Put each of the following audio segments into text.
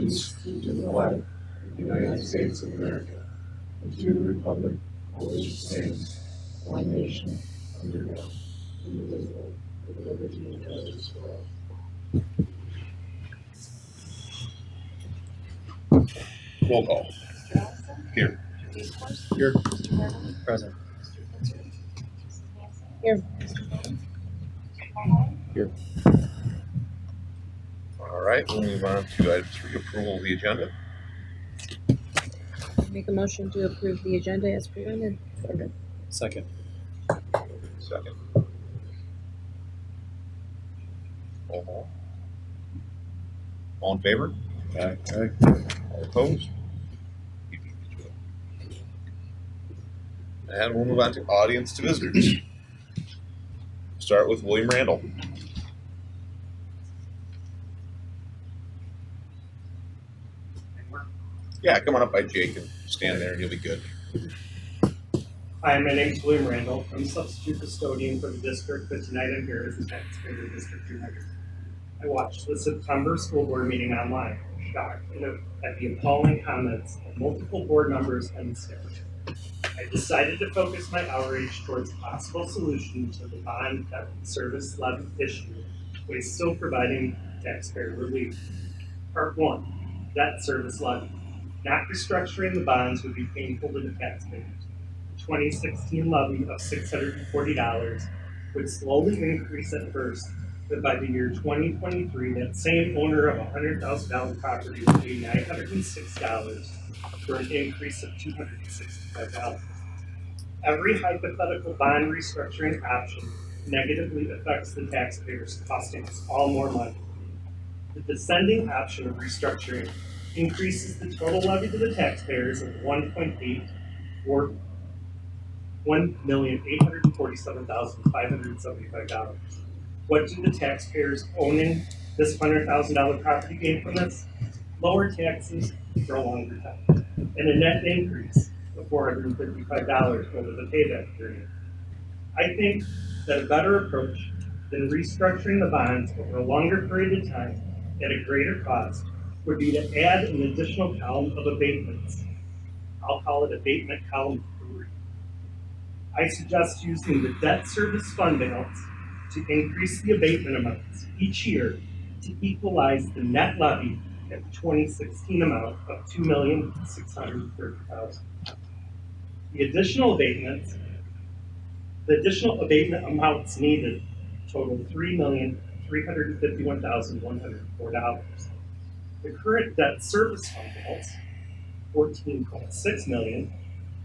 allegiance to the flag of the United States of America and to the republic for which it stands, one nation, under God, indivisible, with liberty and justice for all. Roll call. Here. Here. Present. Here. Here. All right, we'll move on to item 3, approval of the agenda. Make a motion to approve the agenda as presented. Second. Second. Roll call. All in favor? Aye. All opposed? And we'll move on to audience to visitors. Start with William Randall. Yeah, come on up by Jake and stand there and you'll be good. Hi, my name's William Randall. I'm substitute custodian for the district, but tonight I'm here as a taxpayer of District 200. I watched the September school board meeting online, shocked at the appalling comments of multiple board members and the staff. I decided to focus my outreach towards a possible solution to the bond debt service levy issue, while still providing taxpayer relief. Part 1, debt service levy. Not restructuring the bonds would be painful to the taxpayers. The 2016 levy of $640 would slowly increase at first, but by the year 2023, that same owner of a $100,000 property would pay $906 for an increase of $265. Every hypothetical bond restructuring option negatively affects the taxpayers, costing us all more money. The descending option of restructuring increases the total levy to the taxpayers of $1.8 or $1,847,575. What do the taxpayers owning this $100,000 property gain from this? Lower taxes for a longer time, and a net increase of $455 over the payback period. I think that a better approach than restructuring the bonds over a longer period of time at a greater cost would be to add an additional column of abatements. I'll call it abatement column 3. I suggest using the debt service fund balance to increase the abatement amounts each year to equalize the net levy at the 2016 amount of $2,630,000. The additional abatement amounts needed total $3,351,104. The current debt service fund balance, $14.6 million,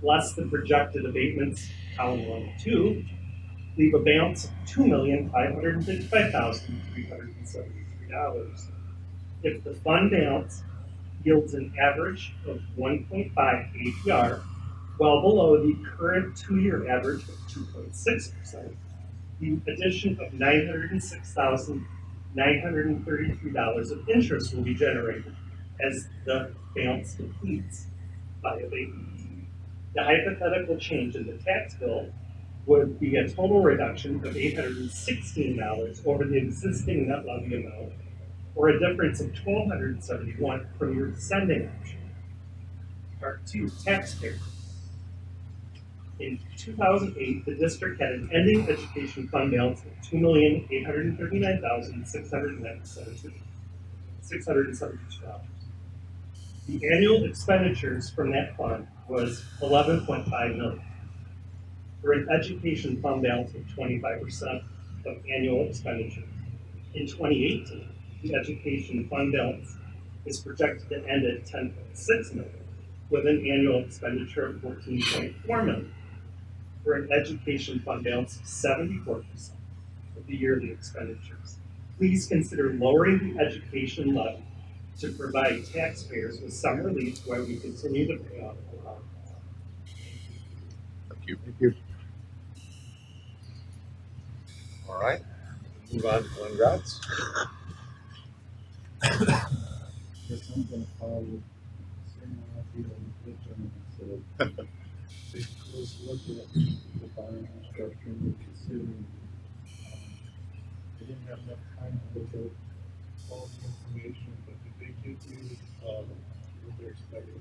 less the projected abatements, column 1 and 2, leave a balance of $2,555,373. If the fund balance yields an average of 1.5 APR, well below the current 2-year average of 2.6%, the addition of $906,933 of interest will be generated as the balance depletes by abatements. The hypothetical change in the tax bill would be a total reduction of $816 over the existing net levy amount, or a difference of $1,271 from your descending option. Part 2, taxpayer. In 2008, the district had an ending education fund balance of $2,839,672. The annual expenditures from that fund was $11.5 million. For an education fund balance of 25% of annual expenditures. In 2018, the education fund balance is projected to end at $10.6 million, with an annual expenditure of $14.4 million. For an education fund balance of 74% of the yearly expenditures. Please consider lowering the education levy to provide taxpayers with some relief while we continue to pay off the loan. Thank you. Thank you. All right, move on to Glenn Gratz. Guess I'm gonna follow the same idea on the so let's look at the bond restructuring, considering they didn't have enough time to look at all the information, but did they give you, what they're expecting?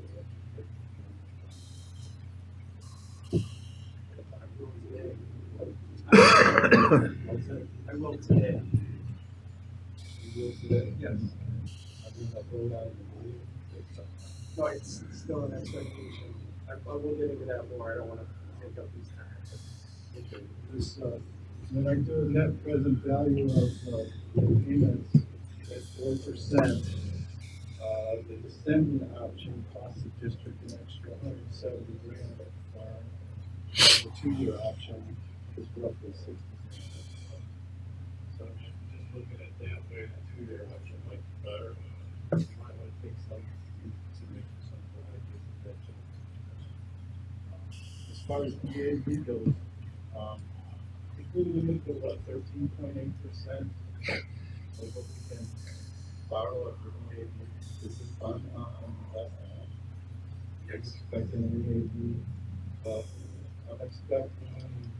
I will today. You will today? Yes. I will not vote out of the meeting. No, it's still an expectation. I will get into that more. I don't want to take up these time. Okay. This, when I do a net present value of payments at 4%, the descendant option costs the district an extra $170,000 at the farm. The 2-year option is roughly $60,000. So just looking at that way, the 2-year option might be better. You might want to take some to make some attention. As far as EAB goes, if we limit to what, 13.8% of what we can borrow at the EAB, this is fun on that. I'm expecting EAB, but I'm expecting,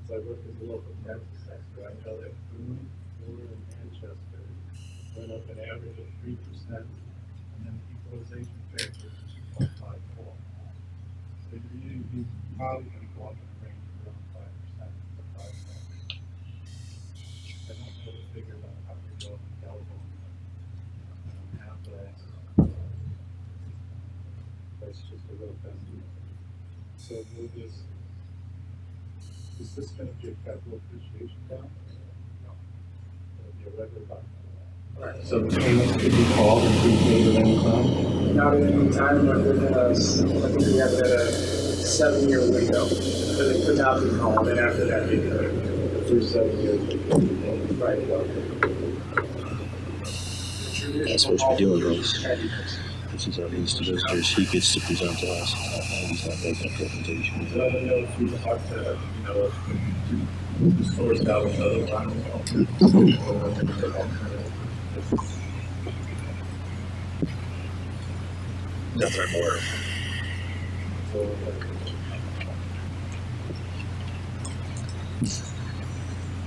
as I work as a local tax assessor, I know that Boone, and Manchester went up an average of 3%, and then the equalization factor is 2.54. So your EAB probably going to go up in the range of around 5% to 5%. I don't know the figure about how we go up in California. I don't have that. That's just a rough estimate. So we'll just, is this going to be a capital appreciation down? No. It'll be a regular bond. Right. So the payments could be called and prepaid at any time? Not at any time, but within I think we have it at a 7-year window. So they could not be called, and after that, they could. Through 7 years. Right. That's what we're doing, Rose. This is our list of visitors. He gets to present to us. He's not making a presentation. So I don't know if we have to, source out another one. Nothing more.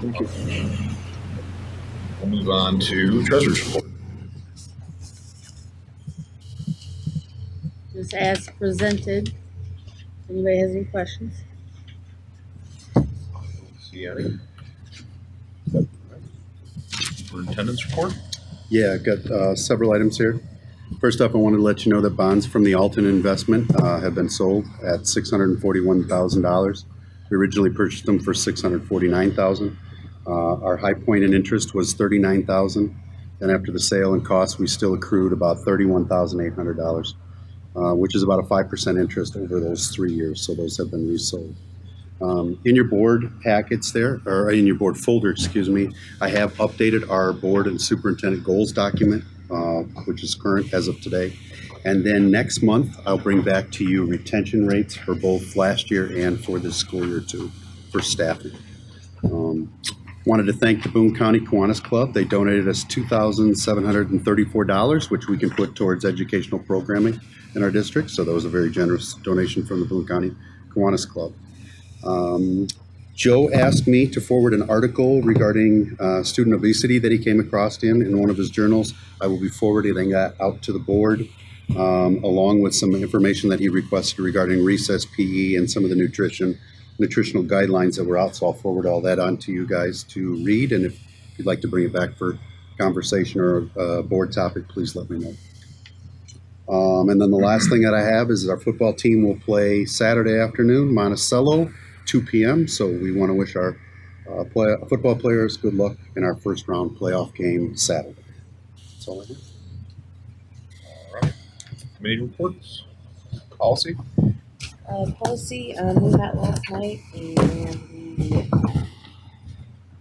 Thank you. We'll move on to treasurer's report. Just as presented. Anybody has any questions? See any? Superintendent's report? Yeah, I've got several items here. First up, I wanted to let you know that bonds from the Alton investment have been sold at $641,000. We originally purchased them for $649,000. Our high point in interest was $39,000. Then after the sale and costs, we still accrued about $31,800, which is about a 5% interest over those 3 years. So those have been resold. In your board packets there, or in your board folder, excuse me, I have updated our board and superintendent goals document, which is current as of today. And then next month, I'll bring back to you retention rates for both last year and for this school year too, for staffing. Wanted to thank the Boone County Kiwanis Club. They donated us $2,734, which we can put towards educational programming in our district. So that was a very generous donation from the Boone County Kiwanis Club. Joe asked me to forward an article regarding student obesity that he came across in one of his journals. I will be forwarding that out to the board, along with some information that he requested regarding recess PE and some of the nutritional guidelines that were out. So I'll forward all that on to you guys to read. And if you'd like to bring it back for conversation or a board topic, please let me know. And then the last thing that I have is our football team will play Saturday afternoon, Monticello, 2 p.m. So we want to wish our football players good luck in our first round playoff game Saturday. That's all I have. All right. Committee reports. Policy. Policy, we met last night and we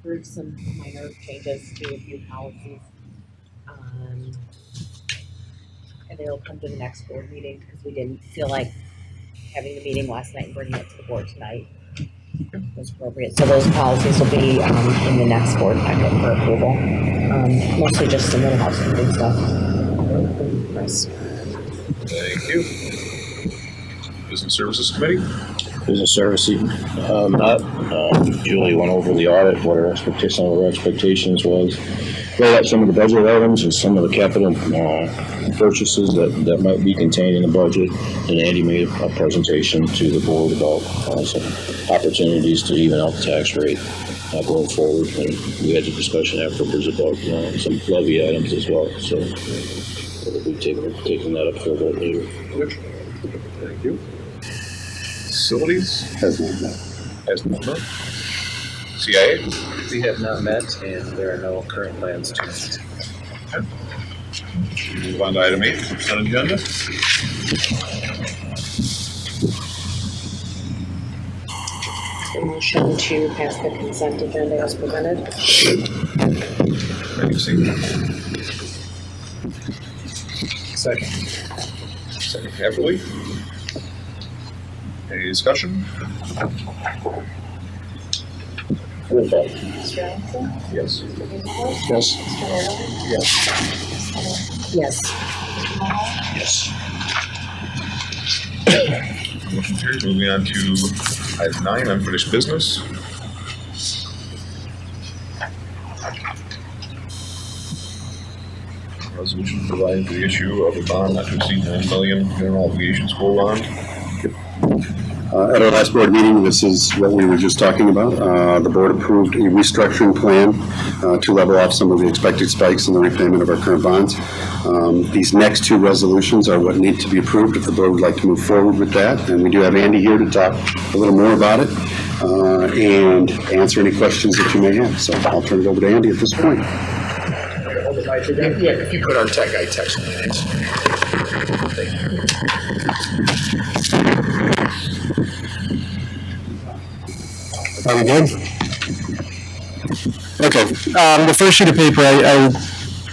approved some minor changes to a few policies. And they'll come to the next board meeting because we didn't feel like having the meeting last night and bringing it to the board tonight was appropriate. So those policies will be in the next board packet for approval. Mostly just some little housekeeping stuff. Thank you. Business Services Committee. Business services, not. Julie went over the audit, what some of our expectations was. Laid out some of the budget items and some of the capital purchases that might be contained in the budget. And Andy made a presentation to the board about some opportunities to even out the tax rate going forward. And we had a discussion afterwards about some levy items as well. So we'll be taking that up for a vote later. Thank you. Facilities Has not met. has not met. CIA. We have not met, and there are no current plans to meet. Move on to item 8, consent agenda. Motion to pass the consent agenda as presented. Vacancy. Second. Second, Haverly. Any discussion? Roll call. Mr. Robinson? Yes. Mr. Hazelwood? Yes. Mr. Early? Yes. Yes. Yes. Motion carries. Moving on to item 9, unfinished business. Resolution providing for the issue of a bond not to exceed $9 million general obligation school bond. At our last board meeting, this is what we were just talking about. The board approved a restructuring plan to level off some of the expected spikes in the repayment of our current bonds. These next two resolutions are what need to be approved if the board would like to move forward with that. And we do have Andy here to talk a little more about it and answer any questions that you may have. So I'll turn it over to Andy at this point. Yeah, if you put our tech guy text me, thanks. Are we good? Okay. The first sheet of paper, I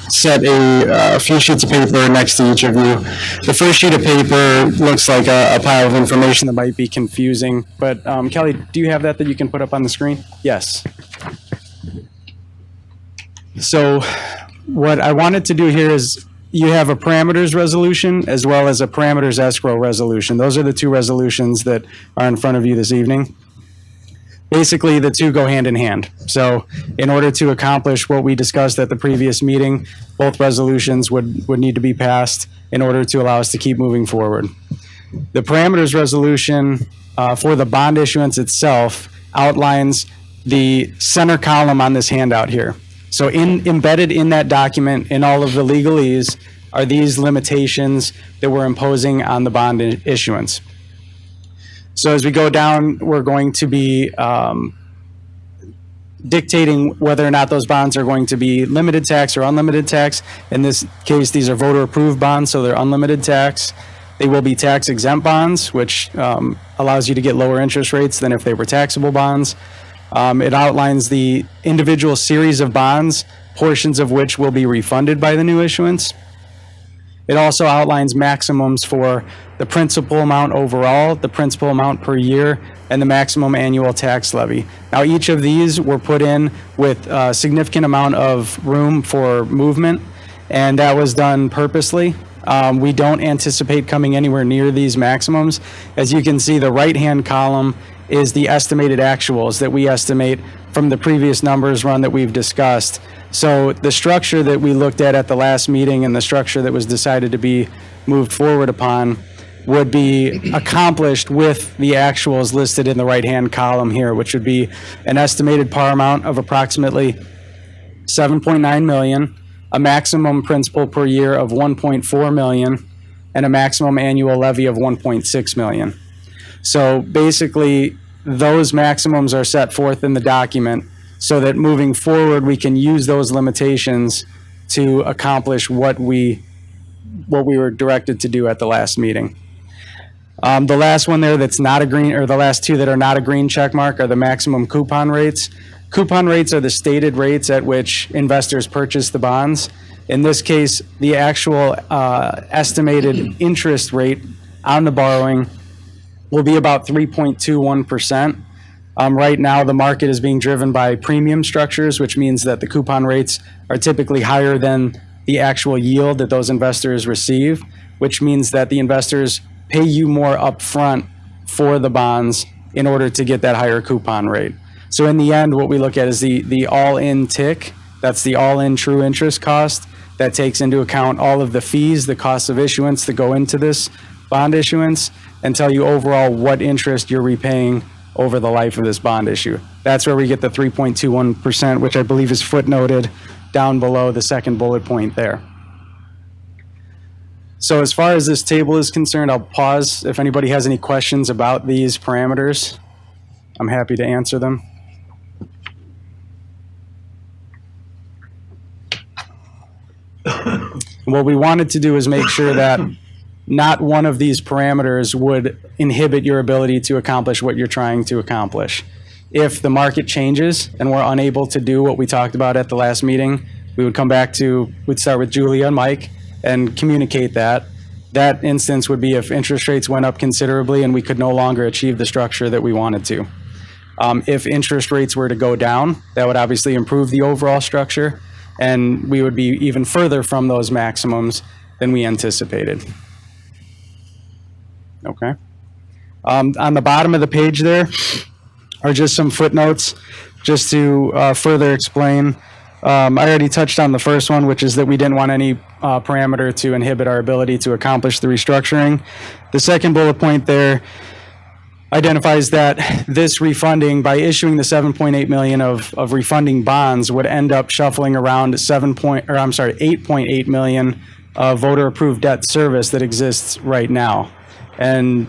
set a few sheets of paper next to each of you. The first sheet of paper looks like a pile of information that might be confusing, but Kelly, do you have that you can put up on the screen? Yes. So what I wanted to do here is you have a parameters resolution as well as a parameters escrow resolution. Those are the two resolutions that are in front of you this evening. Basically, the two go hand in hand. So in order to accomplish what we discussed at the previous meeting, both resolutions would need to be passed in order to allow us to keep moving forward. The parameters resolution for the bond issuance itself outlines the center column on this handout here. So embedded in that document, in all of the legalese, are these limitations that we're imposing on the bond issuance. So as we go down, we're going to be dictating whether or not those bonds are going to be limited tax or unlimited tax. In this case, these are voter-approved bonds, so they're unlimited tax. They will be tax-exempt bonds, which allows you to get lower interest rates than if they were taxable bonds. It outlines the individual series of bonds, portions of which will be refunded by the new issuance. It also outlines maximums for the principal amount overall, the principal amount per year, and the maximum annual tax levy. Now, each of these were put in with a significant amount of room for movement, and that was done purposely. We don't anticipate coming anywhere near these maximums. As you can see, the right-hand column is the estimated actuals that we estimate from the previous numbers run that we've discussed. So the structure that we looked at the last meeting and the structure that was decided to be moved forward upon would be accomplished with the actuals listed in the right-hand column here, which would be an estimated par amount of approximately 7.9 million, a maximum principal per year of 1.4 million, and a maximum annual levy of 1.6 million. So basically, those maximums are set forth in the document so that moving forward, we can use those limitations to accomplish what we were directed to do at the last meeting. The last one there that's not a green, or the last two that are not a green check mark, are the maximum coupon rates. Coupon rates are the stated rates at which investors purchase the bonds. In this case, the actual estimated interest rate on the borrowing will be about 3.21%. Right now, the market is being driven by premium structures, which means that the coupon rates are typically higher than the actual yield that those investors receive, which means that the investors pay you more upfront for the bonds in order to get that higher coupon rate. So in the end, what we look at is the all-in TIC. That's the all-in true interest cost. That takes into account all of the fees, the costs of issuance that go into this bond issuance, and tell you overall what interest you're repaying over the life of this bond issue. That's where we get the 3.21%, which I believe is footnoted down below the second bullet point there. So as far as this table is concerned, I'll pause. If anybody has any questions about these parameters, I'm happy to answer them. What we wanted to do is make sure that not one of these parameters would inhibit your ability to accomplish what you're trying to accomplish. If the market changes and we're unable to do what we talked about at the last meeting, we'd start with Julia and Mike and communicate that. That instance would be if interest rates went up considerably and we could no longer achieve the structure that we wanted to. If interest rates were to go down, that would obviously improve the overall structure, and we would be even further from those maximums than we anticipated. Okay. On the bottom of the page there are just some footnotes just to further explain. I already touched on the first one, which is that we didn't want any parameter to inhibit our ability to accomplish the restructuring. The second bullet point there identifies that this refunding, by issuing the 7.8 million of refunding bonds, would end up shuffling around 8.8 million voter approved debt service that exists right now. And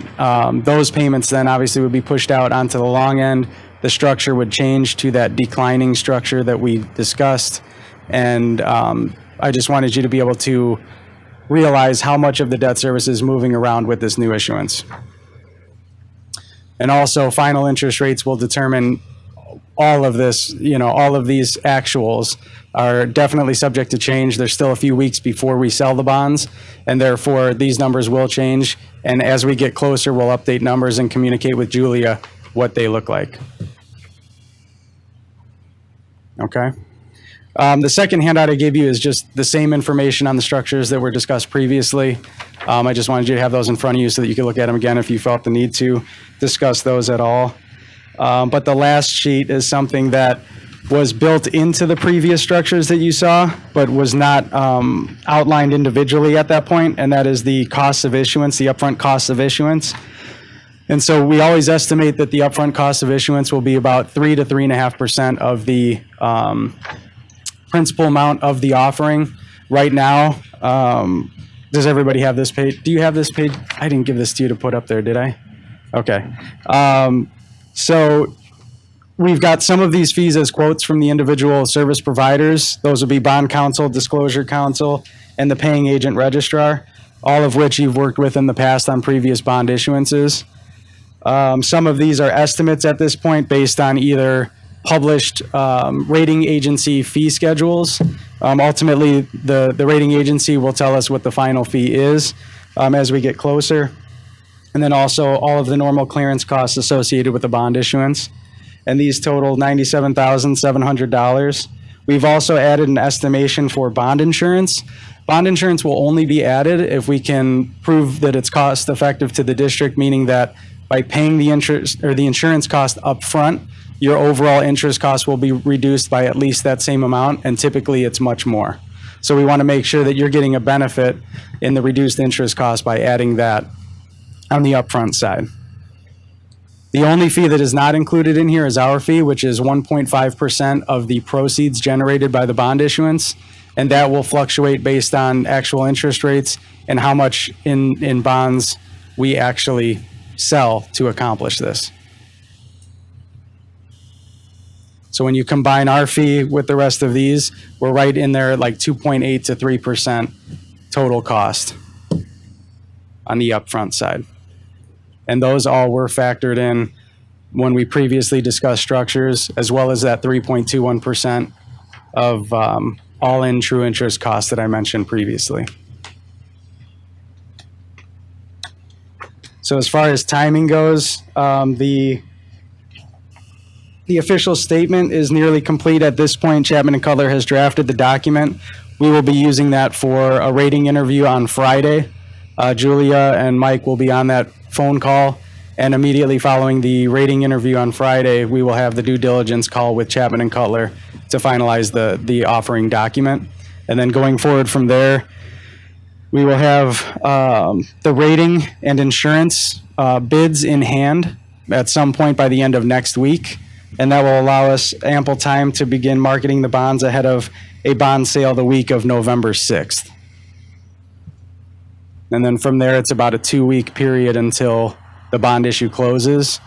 those payments then obviously would be pushed out onto the long end. The structure would change to that declining structure that we discussed. And I just wanted you to be able to realize how much of the debt service is moving around with this new issuance. And also, final interest rates will determine all of this, all of these actuals are definitely subject to change. There's still a few weeks before we sell the bonds, and therefore these numbers will change. And as we get closer, we'll update numbers and communicate with Julia what they look like. Okay. The second handout I gave you is just the same information on the structures that were discussed previously. I just wanted you to have those in front of you so that you could look at them again if you felt the need to discuss those at all. But the last sheet is something that was built into the previous structures that you saw, but was not outlined individually at that point, and that is the cost of issuance, the upfront cost of issuance. And so we always estimate that the upfront cost of issuance will be about 3 to 3.5% of the principal amount of the offering. Right now, does everybody have this page? Do you have this page? I didn't give this to you to put up there, did I? Okay. So we've got some of these fees as quotes from the individual service providers. Those would be bond counsel, disclosure counsel, and the paying agent registrar, all of which you've worked with in the past on previous bond issuances. Some of these are estimates at this point based on either published rating agency fee schedules. Ultimately, the rating agency will tell us what the final fee is as we get closer. And then also all of the normal clearance costs associated with the bond issuance. And these total $97,700. We've also added an estimation for bond insurance. Bond insurance will only be added if we can prove that it's cost effective to the district, meaning that by paying the interest or the insurance cost up front, your overall interest cost will be reduced by at least that same amount, and typically it's much more. So we want to make sure that you're getting a benefit in the reduced interest cost by adding that on the upfront side. The only fee that is not included in here is our fee, which is 1.5% of the proceeds generated by the bond issuance, and that will fluctuate based on actual interest rates and how much in bonds we actually sell to accomplish this. So when you combine our fee with the rest of these, we're right in there at like 2.8 to 3% total cost on the upfront side. And those all were factored in when we previously discussed structures, as well as that 3.21% of all-in true interest costs that I mentioned previously. So as far as timing goes, the official statement is nearly complete at this point. Chapman and Cutler has drafted the document. We will be using that for a rating interview on Friday. Julia and Mike will be on that phone call, And immediately following the rating interview on Friday, we will have the due diligence call with Chapman and Cutler to finalize the offering document. And then going forward from there, we will have the rating and insurance bids in hand at some point by the end of next week. And that will allow us ample time to begin marketing the bonds ahead of a bond sale the week of November 6th. And then from there, it's about a 2-week period until the bond issue closes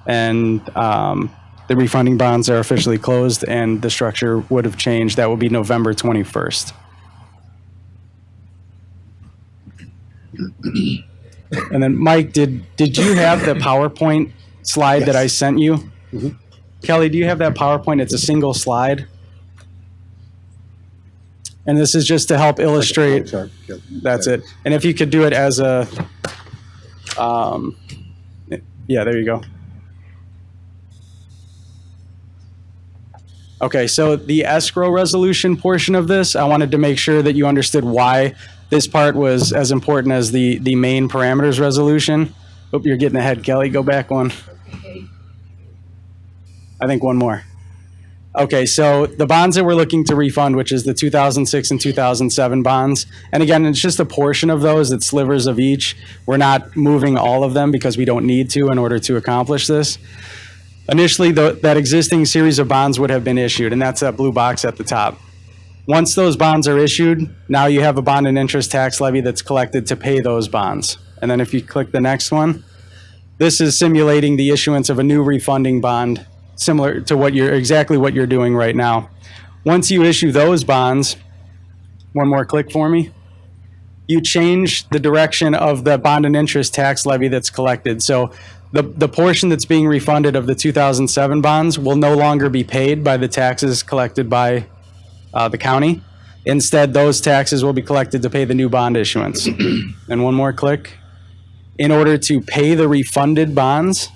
and the refunding bonds are officially closed and the structure would have changed. That will be November 21st. And then, Mike, did you have the PowerPoint slide that I sent you? Mhm. Kelly, do you have that PowerPoint? It's a single slide. And this is just to help illustrate. Chart, yeah. That's it. And if you could do it as a, yeah, there you go. Okay, so the escrow resolution portion of this, I wanted to make sure that you understood why this part was as important as the main parameters resolution. Hope you're getting ahead, Kelly. Go back one. I think one more. Okay, so the bonds that we're looking to refund, which is the 2006 and 2007 bonds, and again, it's just a portion of those, it's slivers of each. We're not moving all of them because we don't need to in order to accomplish this. Initially, that existing series of bonds would have been issued, and that's that blue box at the top. Once those bonds are issued, now you have a bond and interest tax levy that's collected to pay those bonds. And then if you click the next one, this is simulating the issuance of a new refunding bond, similar to exactly what you're doing right now. Once you issue those bonds, one more click for me, you change the direction of the bond and interest tax levy that's collected. So the portion that's being refunded of the 2007 bonds will no longer be paid by the taxes collected by the county. Instead, those taxes will be collected to pay the new bond issuance. And one more click. In order to pay the refunded bonds,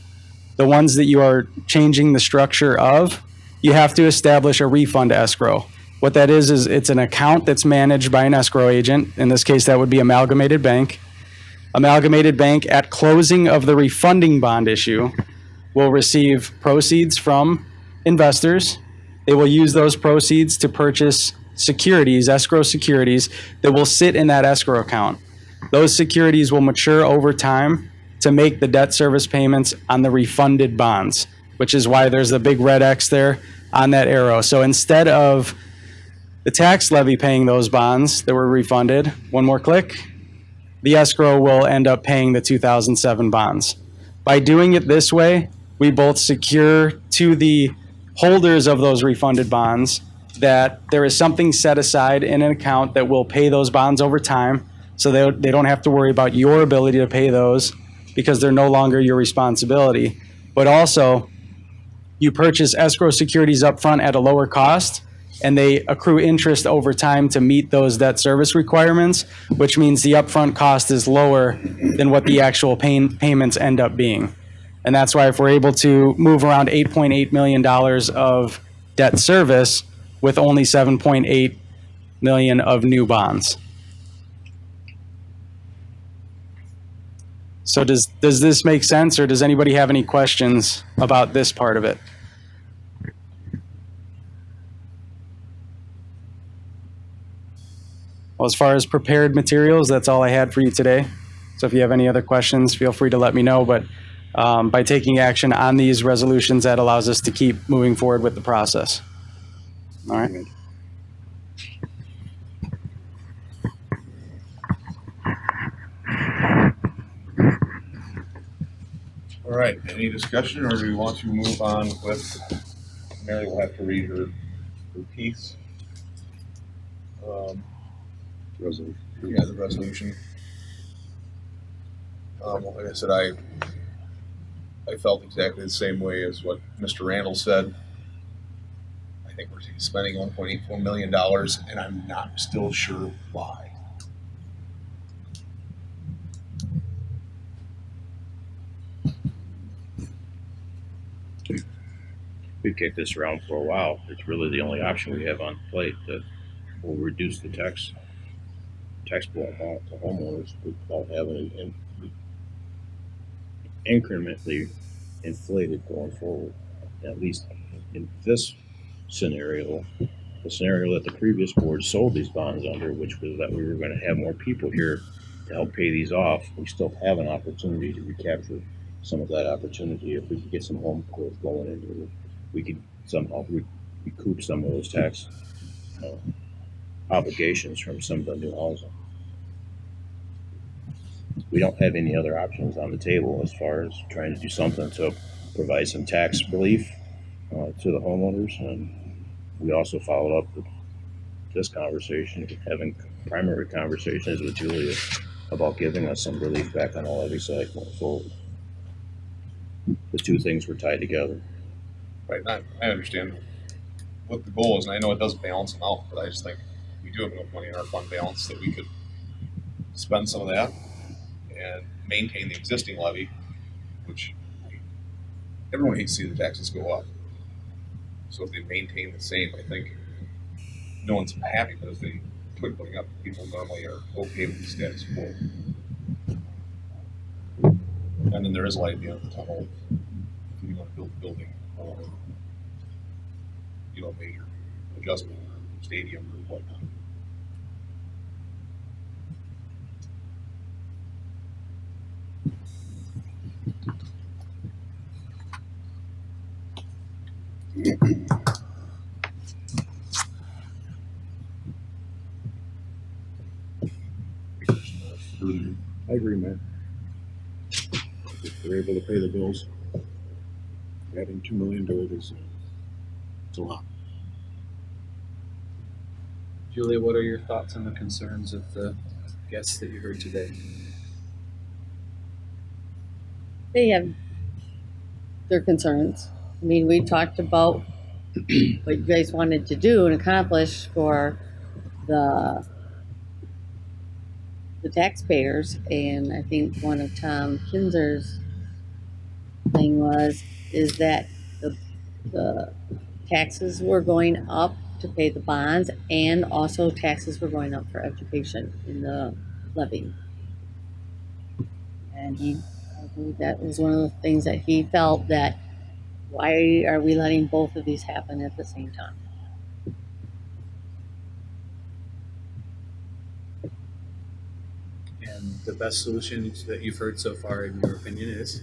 the ones that you are changing the structure of, you have to establish a refund escrow. What that is it's an account that's managed by an escrow agent. In this case, that would be Amalgamated Bank. Amalgamated Bank, at closing of the refunding bond issue, will receive proceeds from investors. They will use those proceeds to purchase securities, escrow securities, that will sit in that escrow account. Those securities will mature over time to make the debt service payments on the refunded bonds, which is why there's a big red X there on that arrow. So instead of the tax levy paying those bonds that were refunded, one more click, the escrow will end up paying the 2007 bonds. By doing it this way, we both secure to the holders of those refunded bonds that there is something set aside in an account that will pay those bonds over time, so they don't have to worry about your ability to pay those because they're no longer your responsibility. But also, you purchase escrow securities up front at a lower cost, and they accrue interest over time to meet those debt service requirements, which means the upfront cost is lower than what the actual payments end up being. And that's why if we're able to move around $8.8 million of debt service with only $7.8 million of new bonds. So does this make sense, or does anybody have any questions about this part of it? Well, as far as prepared materials, that's all I had for you today. So if you have any other questions, feel free to let me know. But by taking action on these resolutions, that allows us to keep moving forward with the process. All right. All right, any discussion, or do we want to move on with, Mary will have to read her piece. Resolution. Yeah, the resolution. Like I said, I felt exactly the same way as what Mr. Randall said. I think we're spending $1.84 million, and I'm not still sure why. We've kicked this around for a while. It's really the only option we have on the plate that will reduce the taxable amount to homeowners without having incrementally inflated going forward. At least in this scenario, the scenario that the previous board sold these bonds under, which was that we were going to have more people here to help pay these off, we still have an opportunity to recapture some of that opportunity. If we could get some home growth going into it, we could somehow recoup some of those tax obligations from some of the new housing. We don't have any other options on the table as far as trying to do something to provide some tax relief to the homeowners. And we also followed up with this conversation, having primary conversations with Julia about giving us some relief back on the levy side going forward. The two things were tied together. Right, I understand what the goal is, and I know it does balance them out, but I just think we do have enough money in our fund balance that we could spend some of that and maintain the existing levy, which everyone hates to see the taxes go up. So if they maintain the same, I think no one's happy, but if they quit going up, people normally are okay with the status quo. And then there is light at the end of the tunnel if you want to build a building or, you know, a major adjustment or stadium or whatnot. I agree, man. If they're able to pay the bills, adding $2 million to it is it's a lot. Julia, what are your thoughts on the concerns of the guests that you heard today? They have their concerns. I mean, we talked about what you guys wanted to do and accomplish for the taxpayers, and I think one of Tom Kinzer's thing is that the taxes were going up to pay the bonds, and also taxes were going up for education in the levy. And I believe that was one of the things that he felt, that why are we letting both of these happen at the same time? And the best solution that you've heard so far, in your opinion, is?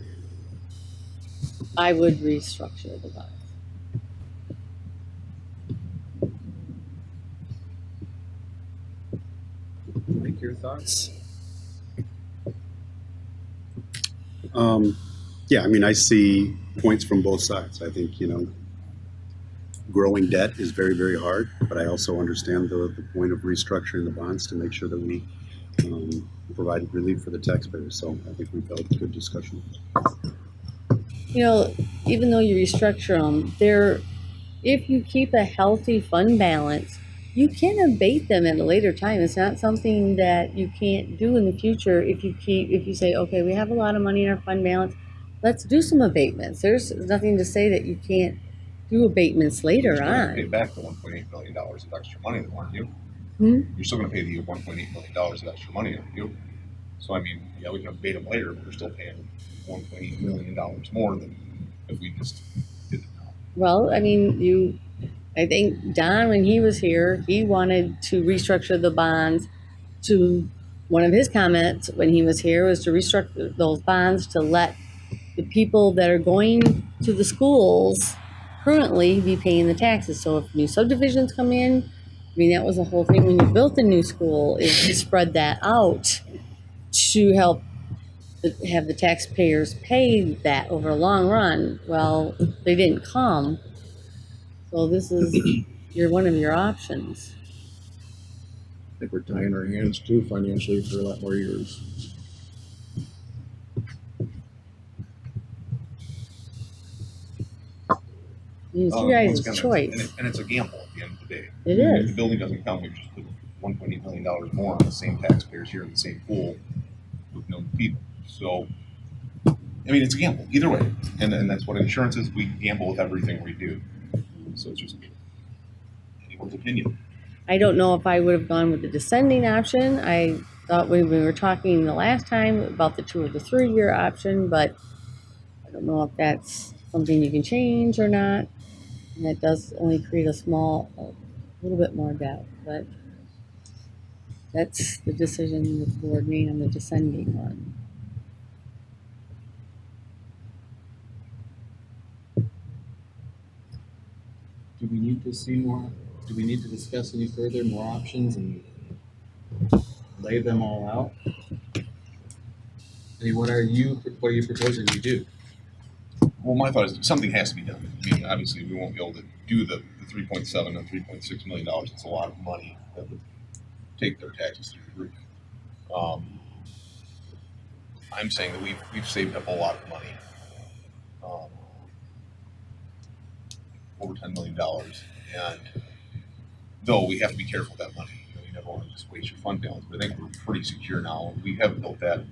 I would restructure the bonds. Mike, your thoughts? Yeah, I mean, I see points from both sides. I think, you know, growing debt is very, very hard, but I also understand the point of restructuring the bonds to make sure that we provide relief for the taxpayers. So I think we've held a good discussion. You know, even though you restructure them, if you keep a healthy fund balance, you can abate them at a later time. It's not something that you can't do in the future. If you say, okay, we have a lot of money in our fund balance, let's do some abatements. There's nothing to say that you can't do abatements later You're still gonna pay on. back the $1.8 million of extra money, though, aren't you? You're still going to pay the $1.8 million of extra money, aren't you? So I mean, yeah, we can abate them later, but we're still paying $1.8 million more than if we just did it now. Well, I mean, I think Don, when he was here, he wanted to restructure the bonds to, one of his comments when he was here was to restructure those bonds to let the people that are going to the schools currently be paying the taxes. So if new subdivisions come in, I mean, that was the whole thing when you built the new school, is to spread that out to help have the taxpayers pay that over a long run. Well, they didn't come. So this is one of your options. I think we're tying our hands too financially for a lot more years. It's your Once guys' again, choice. and it's a gamble at the end of the day. It If is. the building doesn't come, we just put $1.8 million more on the same taxpayers here in the same pool with no people. So, I mean, it's a gamble either way, and that's what insurance is. We gamble with everything we do. So it's just anyone's opinion. I don't know if I would have gone with the descending option. I thought when we were talking the last time about the 2 or the 3 year option, but don't know if that's something you can change or not. And that does only create a little bit more debt, but that's the decision the board made on the descending one. Do we need to see more, do we need to discuss any further, more options and lay them all out? I mean, what are you proposing we do? Well, my thought is something has to be done. I mean, obviously, we won't be able to do the 3.7 and $3.6 million. It's a lot of money that would take their taxes through the roof. I'm saying that we've saved up a lot of money, over $10 million, and though we have to be careful with that money. You never want to just waste your fund balance. But I think we're pretty secure now. We have built that,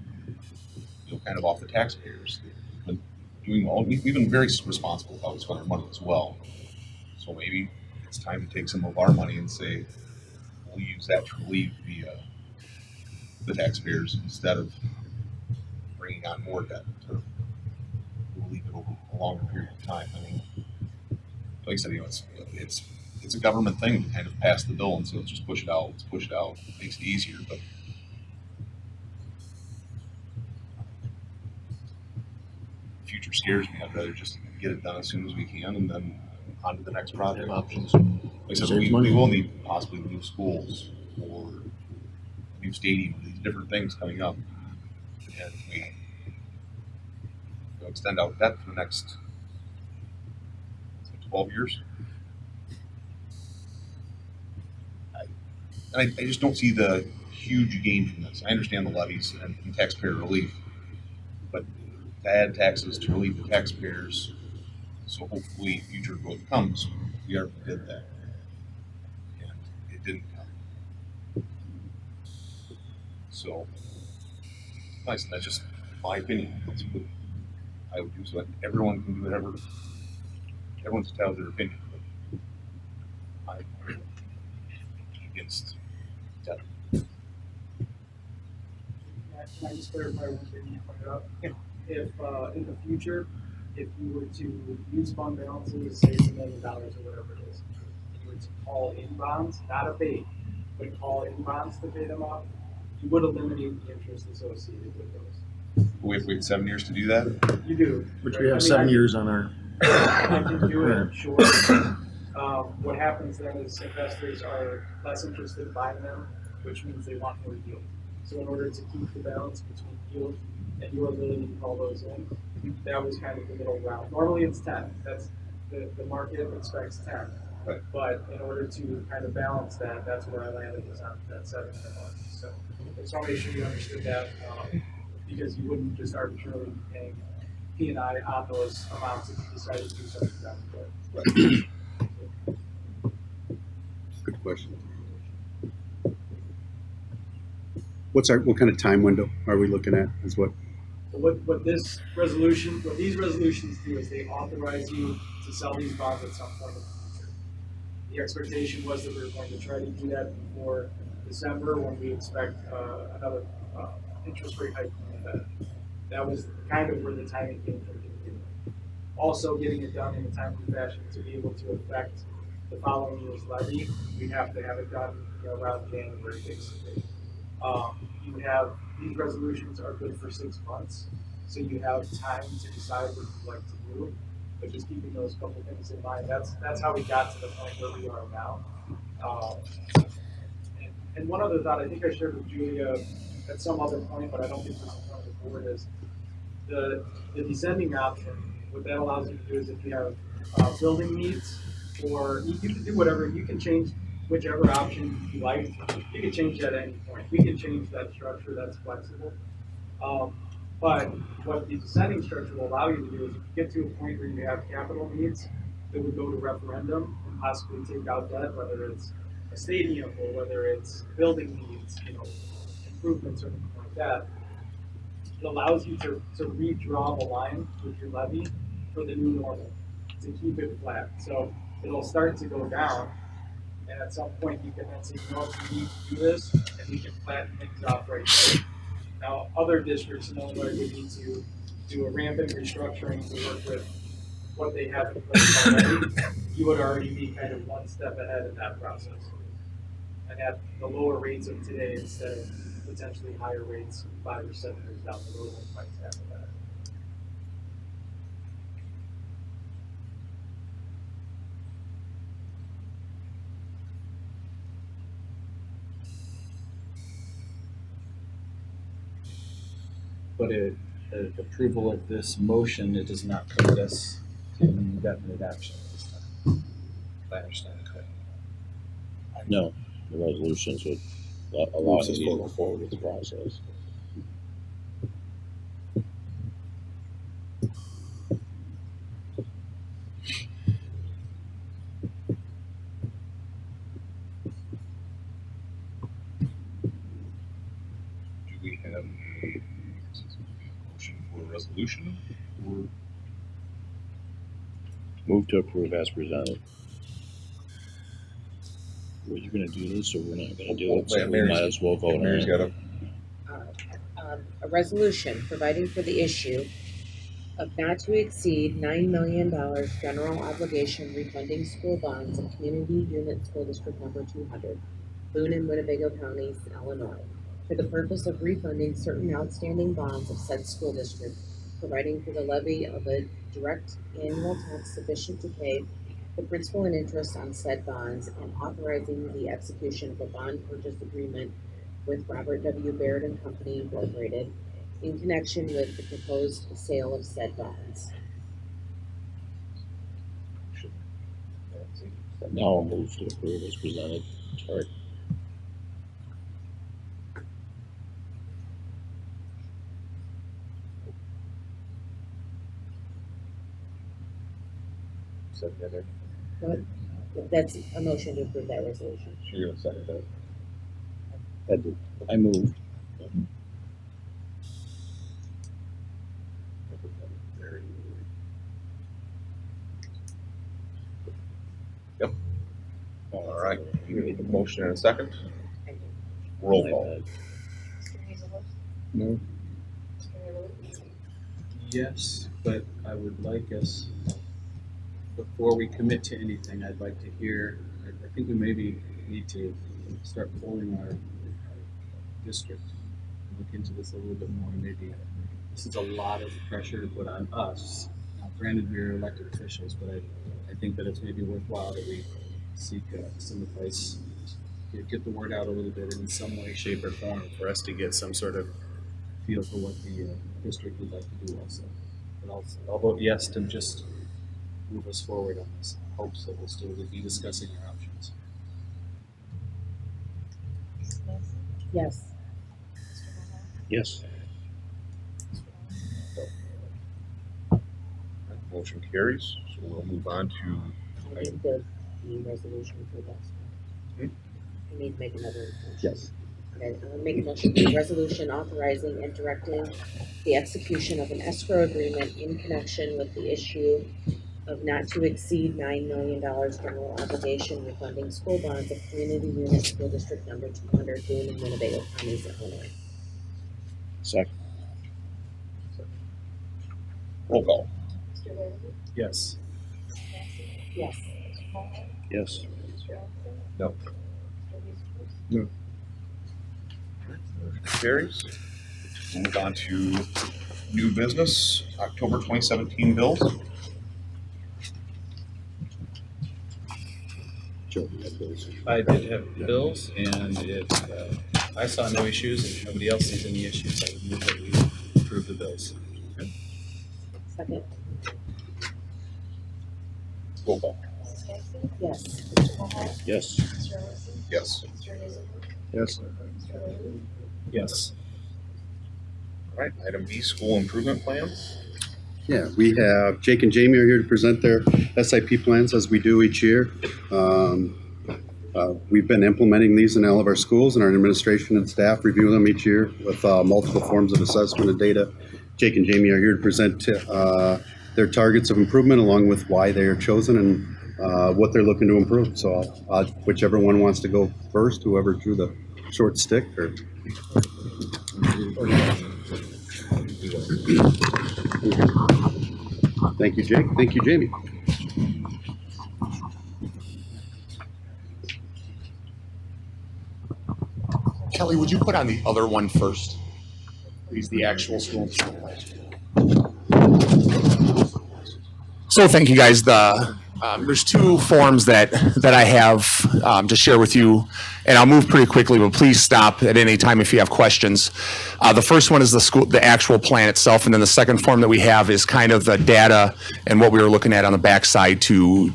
kind of off the taxpayers. We've been doing we've been very responsible with how we spend our money as well. So maybe it's time to take some of our money and say we'll use that to relieve the taxpayers instead of bringing on more debt to relieve it over a longer period of time. I mean, like I said, it's a government thing to kind of pass the bill and say let's just push it out. Let's push it out. It makes it easier, but the future scares me. I'd rather just get it done as soon as we can and then on to the next project options. Like I said, we will need possibly new schools or new stadium, these different things coming up, and we extend out that for the next 12 years. I just don't see the huge gain from this. I understand the levies and taxpayer relief, but to add taxes to relieve the taxpayers, so hopefully future growth comes. We already did that, and it didn't come. So, nice. And that's just my opinion. That's what I would do. So everyone can do whatever. Everyone's entitled to their opinion. But I'm against that. Can I just clarify one thing you pointed out? If, in the future, if you were to use fund balances, say $1 million or whatever it is, you were to call in bonds, not abate, but call in bonds to pay them off, you would eliminate the interest associated with those. We have to wait 7 years to do that. You do. Which right? we have 7 years on our. I can do it, sure. What happens then is investors are less interested in buying them, which means they want more yield. So in order to keep the balance between yield and your ability to call those in, that was kind of the middle ground. Normally it's 10. That's the market expects 10. Right. But in order to kind of balance that, that's where I landed was on that 7 in the market. So I just want to make sure you understood that, because you wouldn't just arbitrarily be paying P&I on those amounts if you decided to do something down the road. Good question. What kind of time window are we looking at is what? So what these resolutions do is they authorize you to sell these bonds at some point in the future. The expectation was that we were going to try to do that before December when we expect another interest rate hike from the Fed. That was kind of where the timing came from the beginning. Also, getting it done in a timely fashion to be able to affect the following year's levy, we have to have it done around January, basically. You have these resolutions are good for 6 months, so you have time to decide what you'd like to do. But just keeping those couple things in mind, that's how we got to the point where we are now. And one other thought I think I shared with Julia at some other point, but I don't think this is on the board, is the descending option. What that allows you to do is if you have building needs, or you can do whatever, you can change whichever option you like. You can change that at any point. We can change that structure, that's flexible. But what the descending structure will allow you to do is if you get to a point where you have capital needs that would go to referendum and possibly take out debt, whether it's a stadium or whether it's building needs, improvements or anything like that, it allows you to redraw the line with your levy for the new normal, to keep it flat. So it'll start to go down, and at some point you can then say, we need to do this, and we can flatten things out right there. Now, other districts in Illinois would need to do a rampant restructuring to work with what they have in place already, you would already be kind of one step ahead in that process. And have the lower rates of today instead of potentially higher rates 5 or 7 years down the road when prices happen that. But the approval of this motion, it does not commit us to any definite action at this time. If I understand it correctly. No, the resolutions would allow us to go forward with the process. Do we have a motion for a resolution? Or Move to approve as presented. Were you gonna do this or we're not gonna do it? So we might as well vote on Mary's got it. A resolution providing for the issue of not to exceed $9 million general obligation refunding school bonds of Community Unit School District Number 200, Boone and Winnebago Counties, Illinois, for the purpose of refunding certain outstanding bonds of said school district, providing for the levy of a direct annual tax sufficient to pay the principal and interest on said bonds, and authorizing the execution of a bond purchase agreement with Robert W. Baird and Company Incorporated in connection with the proposed sale of said bonds. Now I'll move to approve as presented. Sorry. What? That's a motion to approve that resolution. you're gonna second that? I moved. Yep. All right, you need a motion and a second. Roll call. No. Yes, but I would like us, before we commit to anything, I'd like to hear, I think we maybe need to start polling our district, look into this a little bit more, maybe. This is a lot of pressure to put on us. Now, granted, we're elected officials, but I think that it's maybe worthwhile that we seek some advice, get the word out a little bit in some way, shape, or form for us to get some sort of feel for what the district would like to do also. But I'll vote yes to just move us forward on this, in hopes that we'll still be discussing our options. Yes. Yes. Motion carries, so we'll move on to I need the resolution for this. Hmm? I need to make another motion. Yes. Okay, I'll make a motion for a resolution authorizing and directing the execution of an escrow agreement in connection with the issue of not to exceed $9 million general obligation refunding school bonds of Community Unit School District Number 200, Boone and Winnebago Counties, Illinois. Second. roll call. Yes. Yes. Yes. No. Carries. We'll move on to new business, October 2017 bills. Joe, you have those. I did have bills, and if I saw no issues, and nobody else sees any issues, I would move that we approve the bills. Second. Roll call. Yes. Yes. Yes. Yes. Yes. All right, item B, school improvement plan. Yeah, we have, Jake and Jamie are here to present their SIP plans as we do each year. We've been implementing these in all of our schools, and our administration and staff review them each year with multiple forms of assessment and data. Jake and Jamie are here to present their targets of improvement along with why they are chosen and what they're looking to improve. So whichever one wants to go first, whoever drew the short stick, or Thank you, Jake. Thank you, Jamie. Kelly, would you put on the other one first? Please, the actual school. So thank you guys. There's two forms that I have to share with you, and I'll move pretty quickly, but please stop at any time if you have questions. The first one is the actual plan itself, and then the second form that we have is kind of the data and what we were looking at on the backside to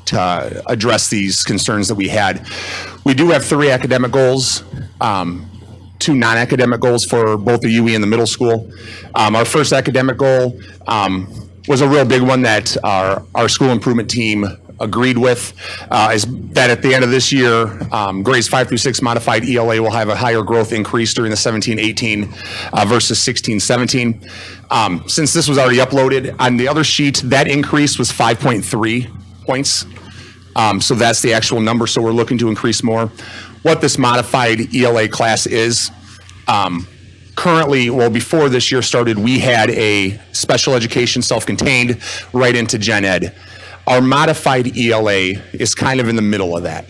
address these concerns that we had. We do have 3 academic goals. 2 non-academic goals for both the UE and the middle school. Our first academic goal was a real big one that our school improvement team agreed with, is that at the end of this year, grades 5 through 6 modified ELA will have a higher growth increase during the 17-18 versus 16-17. Since this was already uploaded on the other sheet, that increase was 5.3 points. So that's the actual number, so we're looking to increase more. What this modified ELA class is, currently, well, before this year started, we had a special education self-contained right into Gen Ed. Our modified ELA is kind of in the middle of that,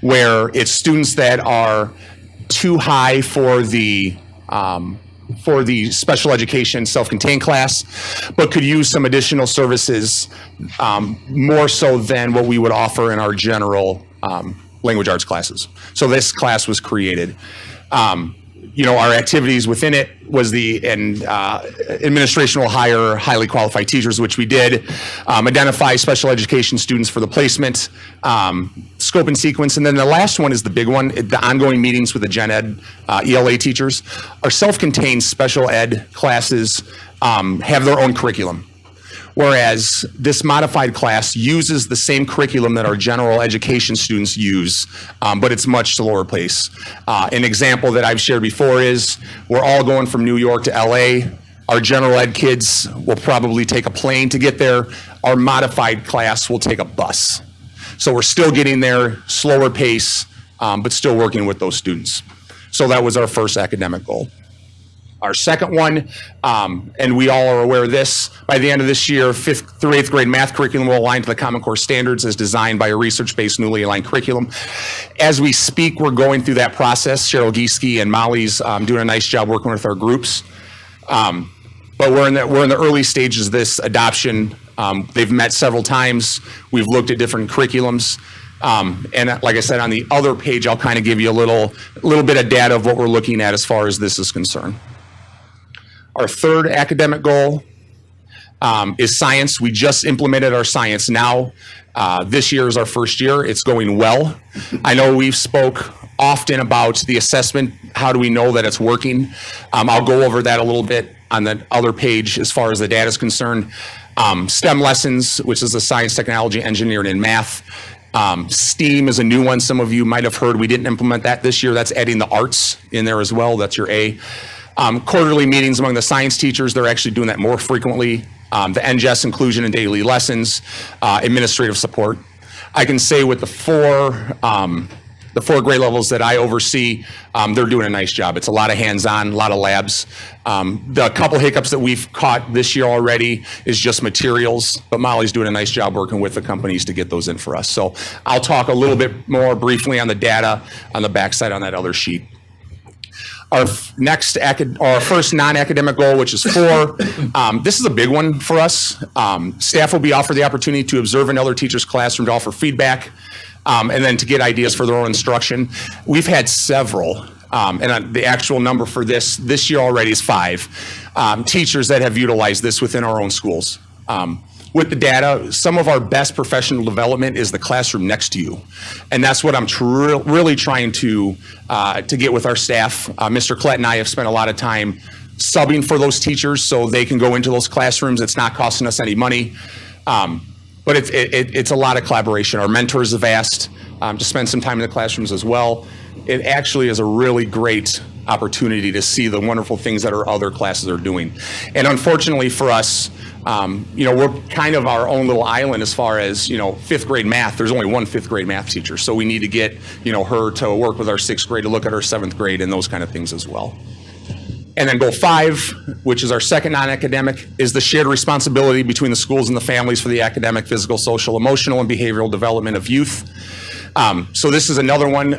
where it's students that are too high for the special education self-contained class, but could use some additional services more so than what we would offer in our general language arts classes. So this class was created. Our activities within it was administration will hire highly qualified teachers, which we did, identify special education students for the placement, scope and sequence, and then the last one is the big one, the ongoing meetings with the Gen Ed ELA teachers. Our self-contained special ed classes have their own curriculum, whereas this modified class uses the same curriculum that our general education students use, but it's much slower pace. An example that I've shared before is we're all going from New York to LA. Our general ed kids will probably take a plane to get there. Our modified class will take a bus. So we're still getting there, slower pace, but still working with those students. So that was our first academic goal. Our second one, and we all are aware of this, by the end of this year, 5th through 8th grade math curriculum will align to the Common Core standards as designed by a research-based newly aligned curriculum. As we speak, we're going through that process. Cheryl Gieske and Molly's doing a nice job working with our groups. But we're in the early stages of this adoption. They've met several times. We've looked at different curriculums. And like I said, on the other page, I'll kind of give you a little bit of data of what we're looking at as far as this is concerned. Our third academic goal is science. We just implemented our science now. This year is our first year. It's going well. I know we've spoke often about the assessment. How do we know that it's working? I'll go over that a little bit on the other page as far as the data is concerned. STEM lessons, which is the science, technology, engineering, and math. STEAM is a new one. Some of you might have heard. We didn't implement that this year. That's adding the arts in there as well. That's your A. Quarterly meetings among the science teachers, they're actually doing that more frequently. The NGES inclusion in daily lessons, administrative support. I can say with the four grade levels that I oversee, they're doing a nice job. It's a lot of hands-on, a lot of labs. The couple hiccups that we've caught this year already is just materials, but Molly's doing a nice job working with the companies to get those in for us. So I'll talk a little bit more briefly on the data on the backside on that other sheet. Our first non-academic goal, which is 4, this is a big one for us. Staff will be offered the opportunity to observe another teacher's classroom to offer feedback, and then to get ideas for their own instruction. We've had several, and the actual number for this year already is 5, teachers that have utilized this within our own schools. With the data, some of our best professional development is the classroom next to you. And that's what I'm really trying to get with our staff. Mr. Klett and I have spent a lot of time subbing for those teachers so they can go into those classrooms. It's not costing us any money. But it's a lot of collaboration. Our mentors have asked to spend some time in the classrooms as well. It actually is a really great opportunity to see the wonderful things that our other classes are doing. And unfortunately for us, we're kind of our own little island as far as, 5th grade math. There's only one 5th grade math teacher. So we need to get, her to work with our 6th grade, to look at our 7th grade and those kind of things as well. And then goal 5, which is our second non-academic, is the shared responsibility between the schools and the families for the academic, physical, social, emotional, and behavioral development of youth. So this is another one,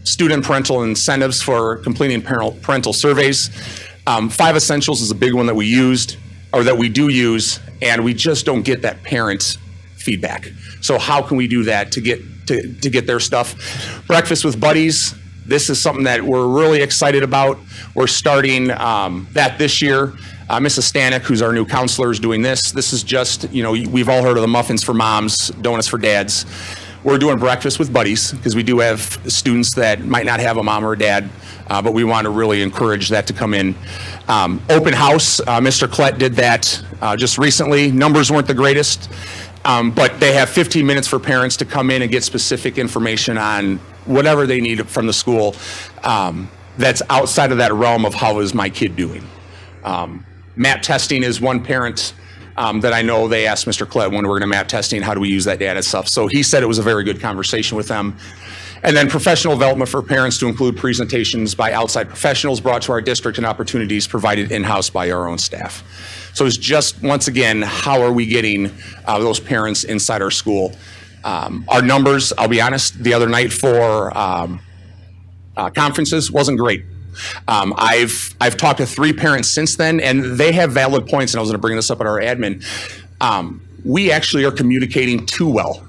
student and parental incentives for completing parental surveys. 5 essentials is a big one that we used, or that we do use, and we just don't get that parent feedback. So how can we do that to get their stuff? Breakfast with buddies. This is something that we're really excited about. We're starting that this year. Mrs. Stanek, who's our new counselor, is doing this. This is just, we've all heard of the muffins for moms, donuts for dads. We're doing breakfast with buddies because we do have students that might not have a mom or a dad, but we want to really encourage that to come in. Open house, Mr. Klett did that just recently. Numbers weren't the greatest, but they have 15 minutes for parents to come in and get specific information on whatever they need from the school that's outside of that realm of how is my kid doing. MAP testing is one parent that I know they asked Mr. Klett when we're going to map testing, how do we use that data and stuff. So he said it was a very good conversation with them. And then professional development for parents to include presentations by outside professionals brought to our district and opportunities provided in-house by our own staff. So it's just, once again, how are we getting those parents inside our school? Our numbers, I'll be honest, the other night for conferences wasn't great. I've talked to 3 parents since then, and they have valid points, and I was going to bring this up at our admin. We actually are communicating too well,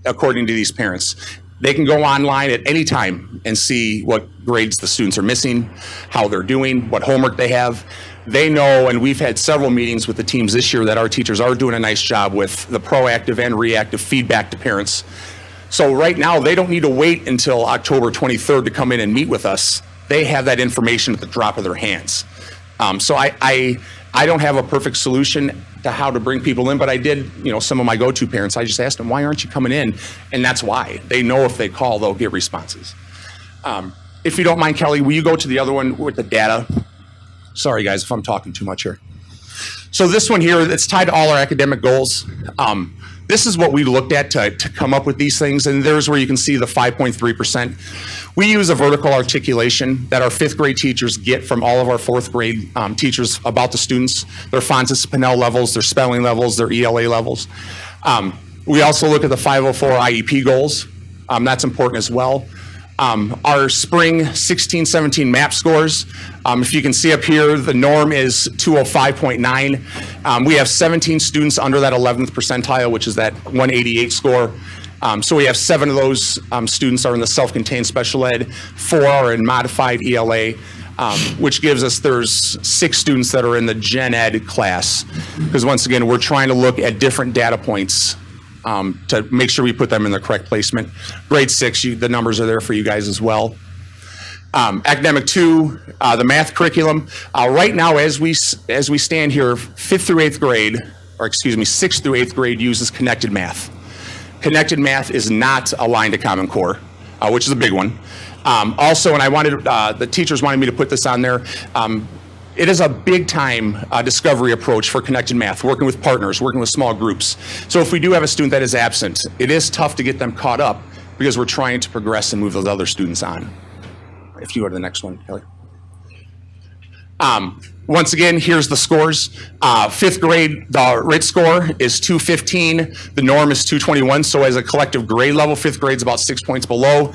according to these parents. They can go online at any time and see what grades the students are missing, how they're doing, what homework they have. They know, and we've had several meetings with the teams this year, that our teachers are doing a nice job with the proactive and reactive feedback to parents. So right now, they don't need to wait until October 23rd to come in and meet with us. They have that information at the drop of their hands. So I don't have a perfect solution to how to bring people in, but I did, some of my go-to parents, I just asked them, why aren't you coming in? And that's why. They know if they call, they'll get responses. If you don't mind, Kelly, will you go to the other one with the data? Sorry, guys, if I'm talking too much here. So this one here, it's tied to all our academic goals. This is what we looked at to come up with these things, and there's where you can see the 5.3%. We use a vertical articulation that our 5th grade teachers get from all of our 4th grade teachers about the students, their Fontes Pinnell levels, their spelling levels, their ELA levels. We also look at the 504 IEP goals. That's important as well. Our spring 16-17 MAP scores, if you can see up here, the norm is 205.9. We have 17 students under that 11th percentile, which is that 188 score. So we have 7 of those students are in the self-contained special ed, 4 are in modified ELA, which gives us, there's 6 students that are in the gen ed class. Because once again, we're trying to look at different data points to make sure we put them in the correct placement. Grade 6, the numbers are there for you guys as well. Academic 2, the math curriculum. Right now, as we stand here, 5th through 8th grade, or excuse me, 6th through 8th grade uses connected math. Connected math is not aligned to Common Core, which is a big one. Also, and I wanted, the teachers wanted me to put this on there, it is a big time discovery approach for connected math, working with partners, working with small groups. So if we do have a student that is absent, it is tough to get them caught up because we're trying to progress and move those other students on. If you go to the next one, Kelly. Once again, here's the scores. 5th grade, the rate score is 215. The norm is 221. So as a collective grade level, 5th grade is about 6 points below.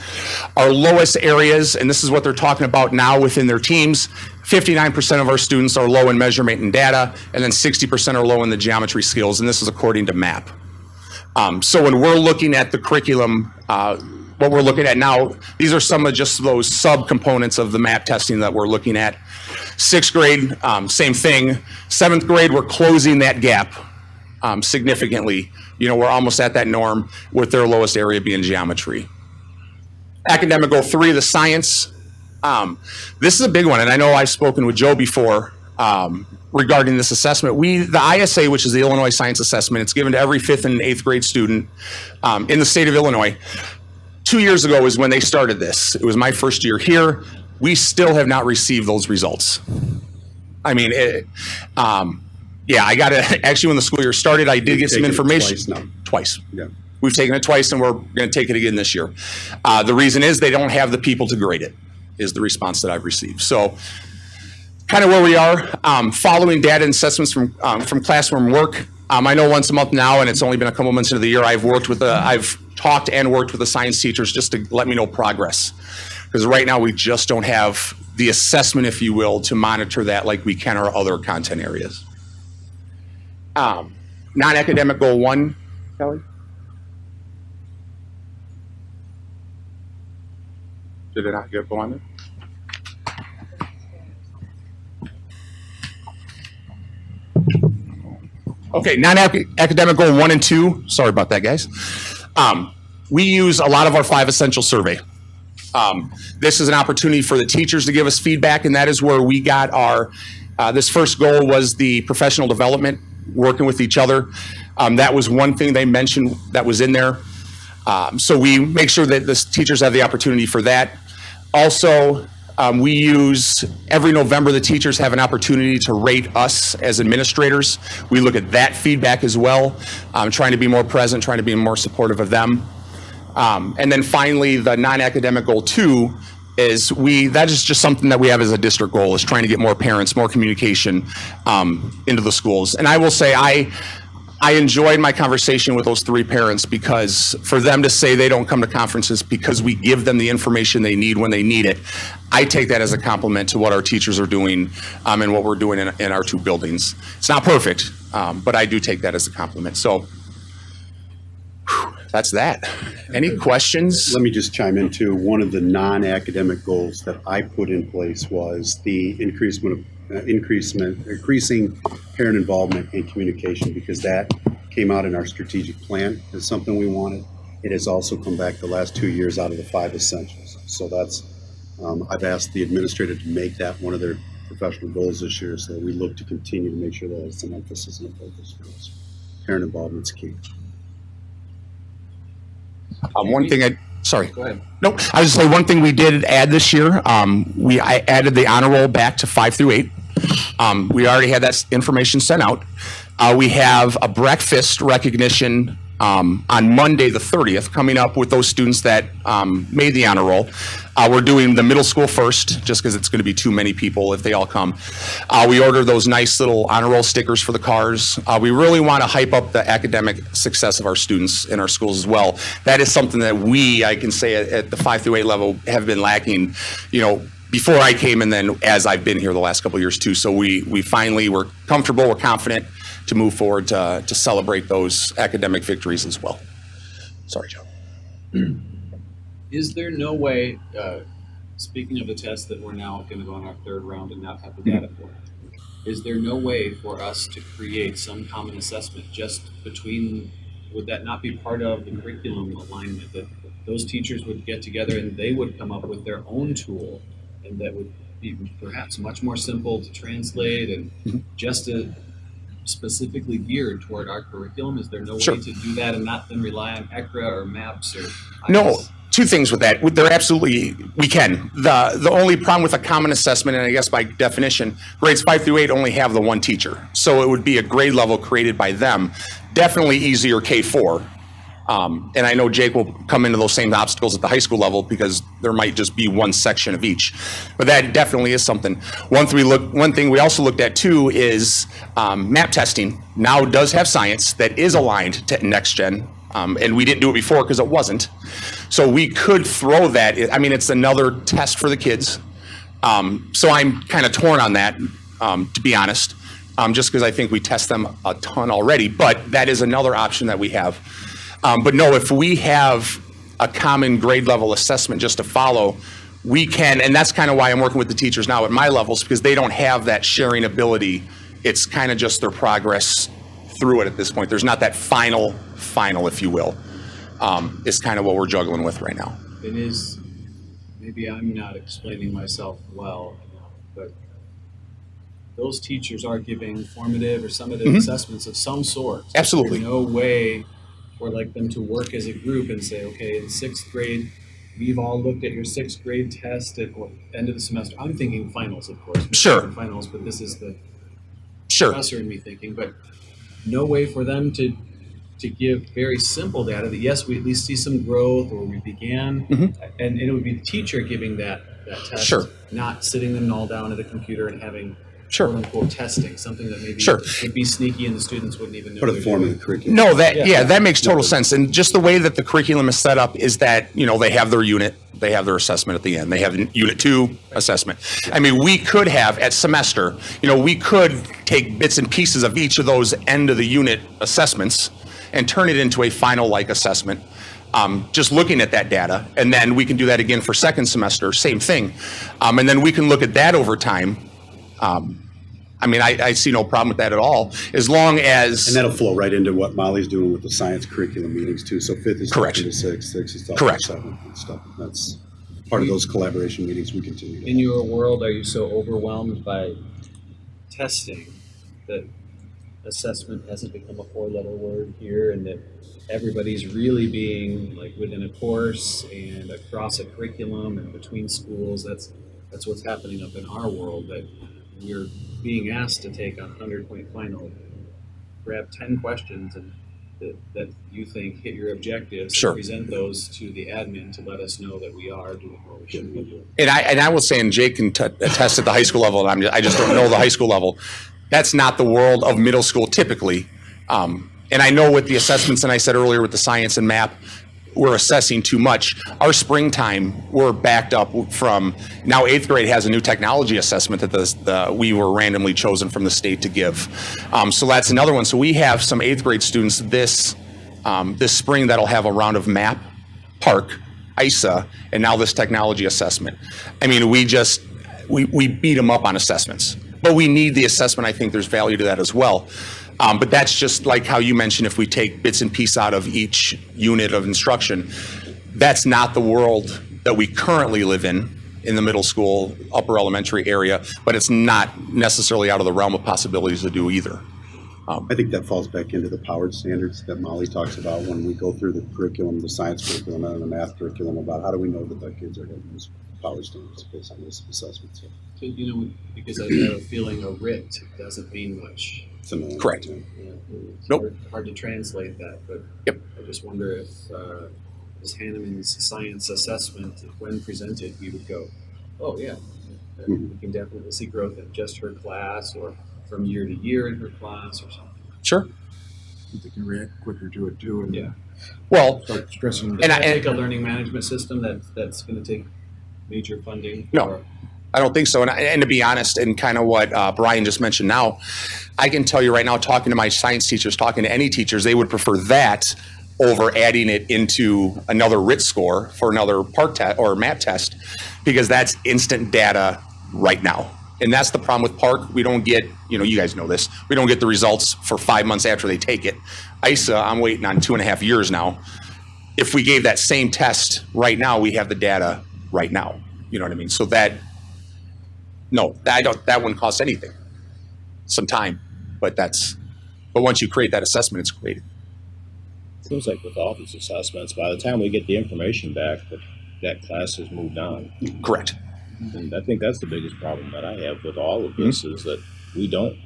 Our lowest areas, and this is what they're talking about now within their teams, 59% of our students are low in measurement and data, and then 60% are low in the geometry skills, and this is according to MAP. So when we're looking at the curriculum, what we're looking at now, these are some of just those sub-components of the MAP testing that we're looking at. 6th grade, same thing. 7th grade, we're closing that gap significantly. We're almost at that norm with their lowest area being geometry. Academic goal 3, the science. This is a big one, and I know I've spoken with Joe before regarding this assessment. The ISA, which is the Illinois Science Assessment, it's given to every 5th and 8th grade student in the state of Illinois. 2 years ago is when they started this. It was my first year here. We still have not received those results. I mean, I got to, actually when the school year started, I did get some information. Twice. Yeah. We've taken it twice and we're going to take it again this year. The reason is they don't have the people to grade it, is the response that I've received. So kind of where we are, following data and assessments from classroom work. I know once a month now, and it's only been a couple months into the year, I've talked and worked with the science teachers just to let me know progress. Because right now we just don't have the assessment, if you will, to monitor that like we can our other content areas. Non-academic goal 1, Kelly? Did it not go on there? Okay, non-academic goal 1 and 2. Sorry about that, guys. We use a lot of our 5 essential survey. This is an opportunity for the teachers to give us feedback, and that is where we got our, this first goal was the professional development, working with each other. That was one thing they mentioned that was in there. So we make sure that the teachers have the opportunity for that. Also, we use, every November, the teachers have an opportunity to rate us as administrators. We look at that feedback as well, trying to be more present, trying to be more supportive of them. And then finally, the non-academic goal 2 is that is just something that we have as a district goal, is trying to get more parents, more communication into the schools. And I will say, I enjoyed my conversation with those 3 parents, because for them to say they don't come to conferences because we give them the information they need when they need it, I take that as a compliment to what our teachers are doing and what we're doing in our 2 buildings. It's not perfect, but I do take that as a compliment. So that's that. Any questions? Let me just chime in too. One of the non-academic goals that I put in place was the increasing parent involvement and communication, because that came out in our strategic plan as something we wanted. It has also come back the last 2 years out of the 5 essentials. So that's, I've asked the administrator to make that one of their professional goals this year, so that we look to continue to make sure that it's an emphasis and a focus for us. Parent involvement's key. One thing sorry. Go ahead. Nope. I was going to say one thing we did add this year. I added the honor roll back to 5 through 8. We already had that information sent out. We have a breakfast recognition on Monday the 30th coming up with those students that made the honor roll. We're doing the middle school first, just because it's going to be too many people if they all come. We ordered those nice little honor roll stickers for the cars. We really want to hype up the academic success of our students in our schools as well. That is something that I can say at the 5 through 8 level have been lacking, before I came, and then as I've been here the last couple of years too. So we finally were comfortable, we're confident to move forward to celebrate those academic victories as well. Sorry, Joe. Is there no way, speaking of the test that we're now going to go on our 3rd round and not have the data for, is there no way for us to create some common assessment just between, would that not be part of the curriculum alignment, that those teachers would get together and they would come up with their own tool, and that would be perhaps much more simple to translate and just specifically geared toward our curriculum? Is there no way to do that and not then rely on ECRA or MAPS or No. 2 things with that. There absolutely, we can. The only problem with a common assessment, and I guess by definition, grades 5 through 8 only have the 1 teacher. So it would be a grade level created by them. Definitely easier K4. And I know Jake will come into those same obstacles at the high school level, because there might just be 1 section of each. But that definitely is something. One thing we also looked at too is map testing now does have science that is aligned to next gen. And we didn't do it before because it wasn't. So we could throw that. I mean, it's another test for the kids. So I'm kind of torn on that, to be honest, just because I think we test them a ton already. But that is another option that we have. But no, if we have a common grade level assessment just to follow, we can, and that's kind of why I'm working with the teachers now at my levels, because they don't have that sharing ability. It's kind of just their progress through it at this point. There's not that final, if you will, is kind of what we're juggling with right now. It is, maybe I'm not explaining myself well, but those teachers are giving formative or summative assessments of some sort. Absolutely. There's no way for them to work as a group and say, okay, in 6th grade, we've all looked at your 6th grade test at end of the semester. I'm thinking finals, of course. Sure. Finals, but this is the Sure. professor and me thinking, but no way for them to to give very simple data that yes, we at least see some growth or we began, and it would be the teacher giving that test, Sure. not sitting them all down at a computer and having Sure. quote unquote testing, something that maybe Sure. would be sneaky and the students wouldn't even know. Put a they're form in doing. the curriculum. No, that Yeah. yeah, that makes total sense. And just the way that the curriculum is set up is that, you know, they have their unit, they have their assessment at the end. They have unit 2 assessment. I mean, we could have at semester, you know, we could take bits and pieces of each of those end of the unit assessments and turn it into a final like assessment. Just looking at that data, and then we can do that again for second semester, same thing. And then we can look at that over time. I mean, I see no problem with that at all, as long as. And that'll flow right into what Molly's doing with the science curriculum meetings too. So 5th is Correct. talking to 6th, 6th is talking Correct. to 7th and stuff. That's part of those collaboration meetings we continue to In have. your world, are you so overwhelmed by testing that assessment hasn't become a 4-letter word here, and that everybody's really being like within a course and across a curriculum and between schools? That's what's happening up in our world, that we're being asked to take a 100-point final, grab 10 questions and that you think hit your objectives, Sure. and present those to the admin to let us know that we are doing what we should be doing. And I will say, and Jake can attest at the high school level, and I just don't know the high school level. That's not the world of middle school typically. And I know with the assessments, and I said earlier with the science and MAP, we're assessing too much. Our springtime, we're backed up from, now 8th grade has a new technology assessment that we were randomly chosen from the state to give. So that's another one. So we have some 8th grade students this spring that'll have a round of MAP, Park, ISA, and now this technology assessment. I mean, we beat them up on assessments, but we need the assessment. I think there's value to that as well. But that's just like how you mentioned, if we take bits and pieces out of each unit of instruction, that's not the world that we currently live in the middle school, upper elementary area, but it's not necessarily out of the realm of possibilities to do either. I think that falls back into the powered standards that Molly talks about when we go through the curriculum, the science curriculum and the math curriculum, about how do we know that the kids are going to use powered standards based on this assessment. So So, you know, because I have a feeling a writ doesn't mean much. it's another. Correct. Yeah, it's Nope. hard to translate that, but Yep. I just wonder if Ms. Hanneman's science assessment, when presented, we would go, oh yeah, we can definitely see growth in just her class or from year to year in her class or something. Sure. They can react quicker to it too and Yeah. Well, start stressing. And Does I- that take a learning management system that's going to take major funding? No. Or- I don't think so. And to be honest, and kind of what Brian just mentioned now, I can tell you right now, talking to my science teachers, talking to any teachers, they would prefer that over adding it into another RIT score for another Park test or MAP test, because that's instant data right now. And that's the problem with Park. We don't get, you know, you guys know this, we don't get the results for 5 months after they take it. ISA, I'm waiting on 2.5 years now. If we gave that same test right now, we have the data right now. You know what I mean? So that wouldn't cost anything. Some time, but once you create that assessment, it's created. Seems like with all these assessments, by the time we get the information back, that class has moved on. Correct. And I think that's the biggest problem that I have with all of this is that we don't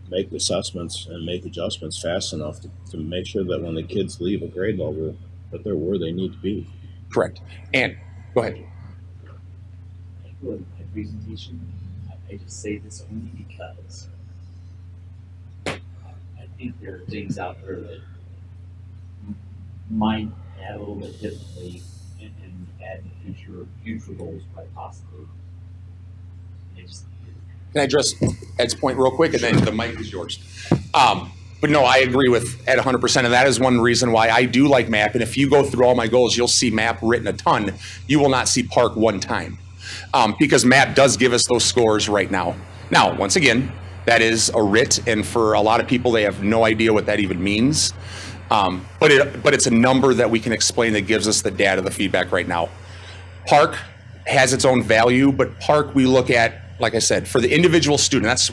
make assessments and make adjustments fast enough to make sure that when the kids leave a grade level, that they're where they need to be. Correct. And go ahead. My presentation, I just say this only because I think there are things out there that might add a little bit differently and add future goals quite possibly. Can I address Ed's point real quick, and then the mic is yours. But no, I agree with Ed 100%, and that is one reason why I do like MAP. And if you go through all my goals, you'll see MAP written a ton. You will not see Park one time, because MAP does give us those scores right now. Now, once again, that is a RIT, and for a lot of people, they have no idea what that even means. But it's a number that we can explain that gives us the data, the feedback right now. Park has its own value, but Park we look at, like I said, for the individual student, that's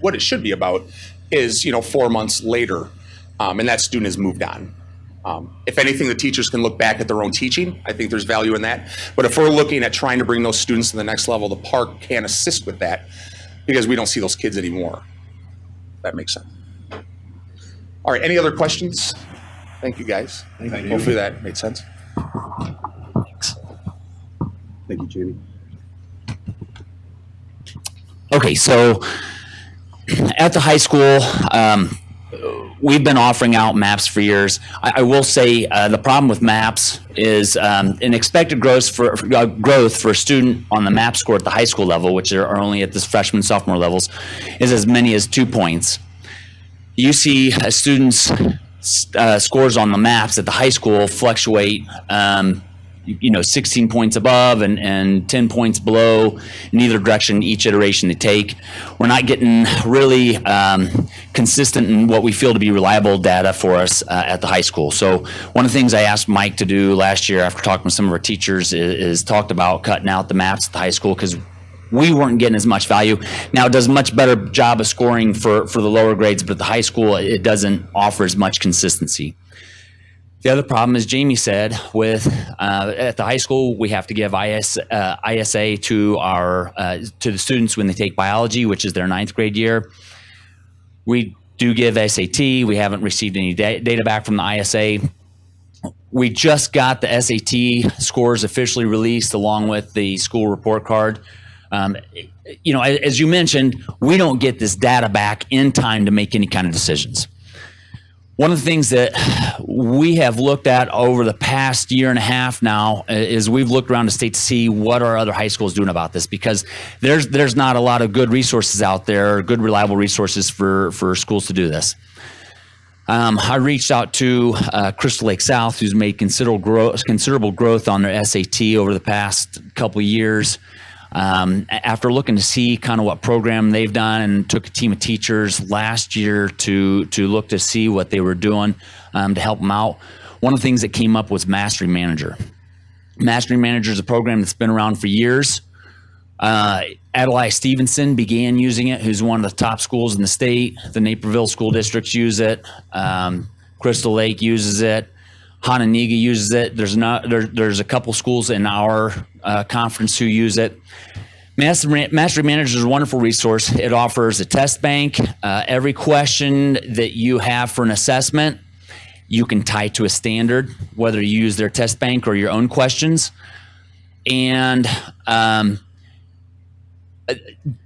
what it should be about, is 4 months later, and that student has moved on. If anything, the teachers can look back at their own teaching. I think there's value in that. But if we're looking at trying to bring those students to the next level, the Park can assist with that because we don't see those kids anymore. That makes sense. All right, any other questions? Thank you, guys. Thank you. Hopefully that made sense. Thank you, Jamie. Okay, so at the high school, we've been offering out maps for years. I will say the problem with maps is an expected growth for a student on the map score at the high school level, which are only at this freshman, sophomore levels, is as many as 2 points. You see a student's scores on the maps at the high school fluctuate 16 points above and 10 points below in either direction each iteration they take. We're not getting really consistent in what we feel to be reliable data for us at the high school. So one of the things I asked Mike to do last year after talking with some of our teachers is talked about cutting out the maps at the high school because we weren't getting as much value. Now it does a much better job of scoring for the lower grades, but at the high school it doesn't offer as much consistency. The other problem, as Jamie said, with at the high school, we have to give ISA to the students when they take biology, which is their 9th grade year. We do give SAT. We haven't received any data back from the ISA. We just got the SAT scores officially released along with the school report card. As you mentioned, we don't get this data back in time to make any kind of decisions. One of the things that we have looked at over the past year and a half now is we've looked around the state to see what are other high schools doing about this, because there's not a lot of good resources out there, good reliable resources for schools to do this. I reached out to Crystal Lake South, who's made considerable growth on their SAT over the past couple of years. After looking to see kind of what program they've done, and took a team of teachers last year to look to see what they were doing to help them out. One of the things that came up was Mastery Manager. Mastery Manager is a program that's been around for years. Adlai Stevenson began using it, who's one of the top schools in the state. The Naperville school districts use it. Crystal Lake uses it. Hononegah uses it. There's a couple schools in our conference who use it. Mastery Manager is a wonderful resource. It offers a test bank. Every question that you have for an assessment, you can tie to a standard, whether you use their test bank or your own questions. And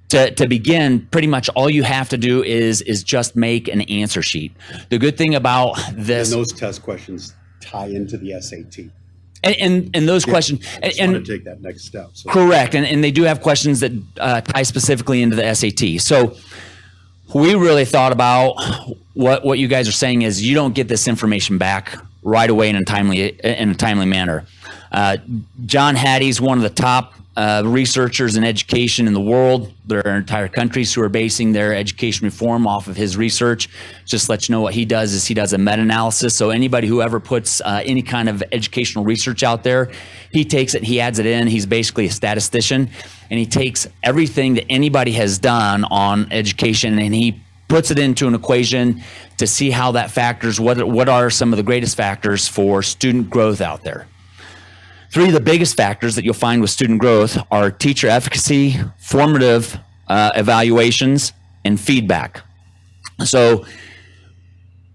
to begin, pretty much all you have to do is just make an answer sheet. The good thing about this, And those test questions tie into the SAT. and those questions, I just want to take that next step. So. correct, and they do have questions that tie specifically into the SAT. So we really thought about what you guys are saying is you don't get this information back right away in a timely manner. John Hattie's one of the top researchers in education in the world. There are entire countries who are basing their education reform off of his research. Just to let you know what he does is he does a meta-analysis. So anybody who ever puts any kind of educational research out there, he takes it, he adds it in. He's basically a statistician, and he takes everything that anybody has done on education and he puts it into an equation to see how that factors, what are some of the greatest factors for student growth out there. Three of the biggest factors that you'll find with student growth are teacher efficacy, formative evaluations, and feedback. So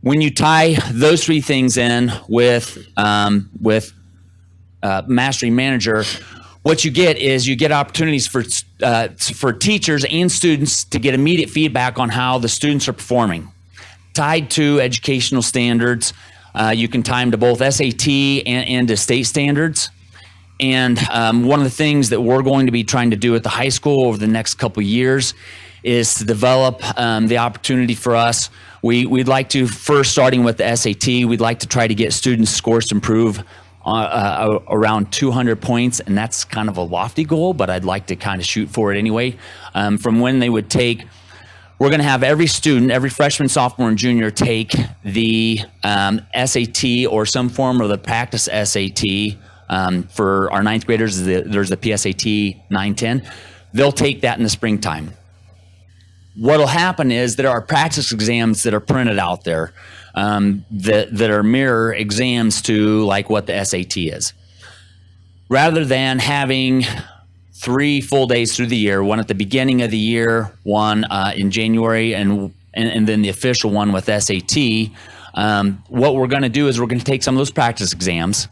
when you tie those three things in with Mastery Manager, what you get is you get opportunities for teachers and students to get immediate feedback on how the students are performing. Tied to educational standards, you can tie them to both SAT and to state standards. And one of the things that we're going to be trying to do at the high school over the next couple of years is to develop the opportunity for us. We'd like to, first starting with the SAT, we'd like to try to get students' scores to improve around 200 points, and that's kind of a lofty goal, but I'd like to kind of shoot for it anyway. From when they would take, we're going to have every student, every freshman, sophomore, and junior take the SAT or some form of the practice SAT. For our 9th graders, there's the PSAT 910. They'll take that in the springtime. What'll happen is there are practice exams that are printed out there that are mirror exams to like what the SAT is. Rather than having 3 full days through the year, one at the beginning of the year, one in January, and and then the official one with SAT. What we're going to do is we're going to take some of those practice exams.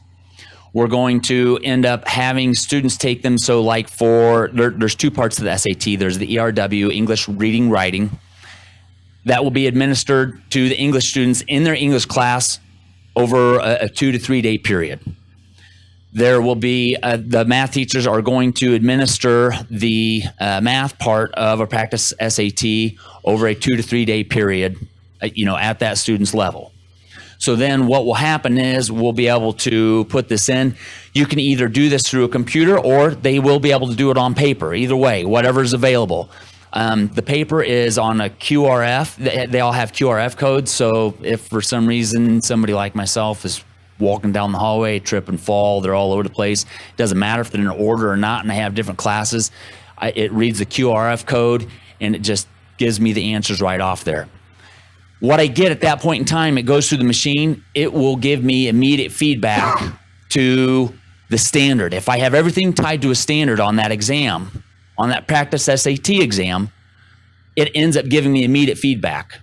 We're going to end up having students take them. So like there's two parts to the SAT. There's the ERW, English Reading Writing. That will be administered to the English students in their English class over a 2 to 3 day period. There will be, the math teachers are going to administer the math part of a practice SAT over a 2 to 3 day period, at that student's level. So then what will happen is we'll be able to put this in. You can either do this through a computer or they will be able to do it on paper. Either way, whatever is available. The paper is on a QRF. They all have QRF codes. So if for some reason somebody like myself is walking down the hallway, trip and fall, they're all over the place. It doesn't matter if they're in order or not, and I have different classes. It reads the QRF code and it just gives me the answers right off there. What I get at that point in time, it goes through the machine. It will give me immediate feedback to the standard. If I have everything tied to a standard on that exam, on that practice SAT exam, it ends up giving me immediate feedback.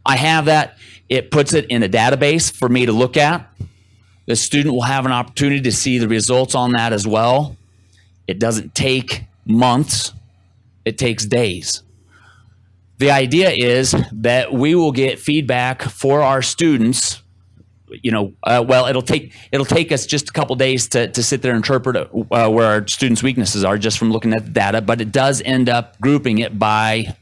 I have that. It puts it in a database for me to look at. The student will have an opportunity to see the results on that as well. It doesn't take months. It takes days. The idea is that we will get feedback for our students. It'll take us just a couple days to sit there and interpret where our students' weaknesses are just from looking at the data, but it does end up grouping it by,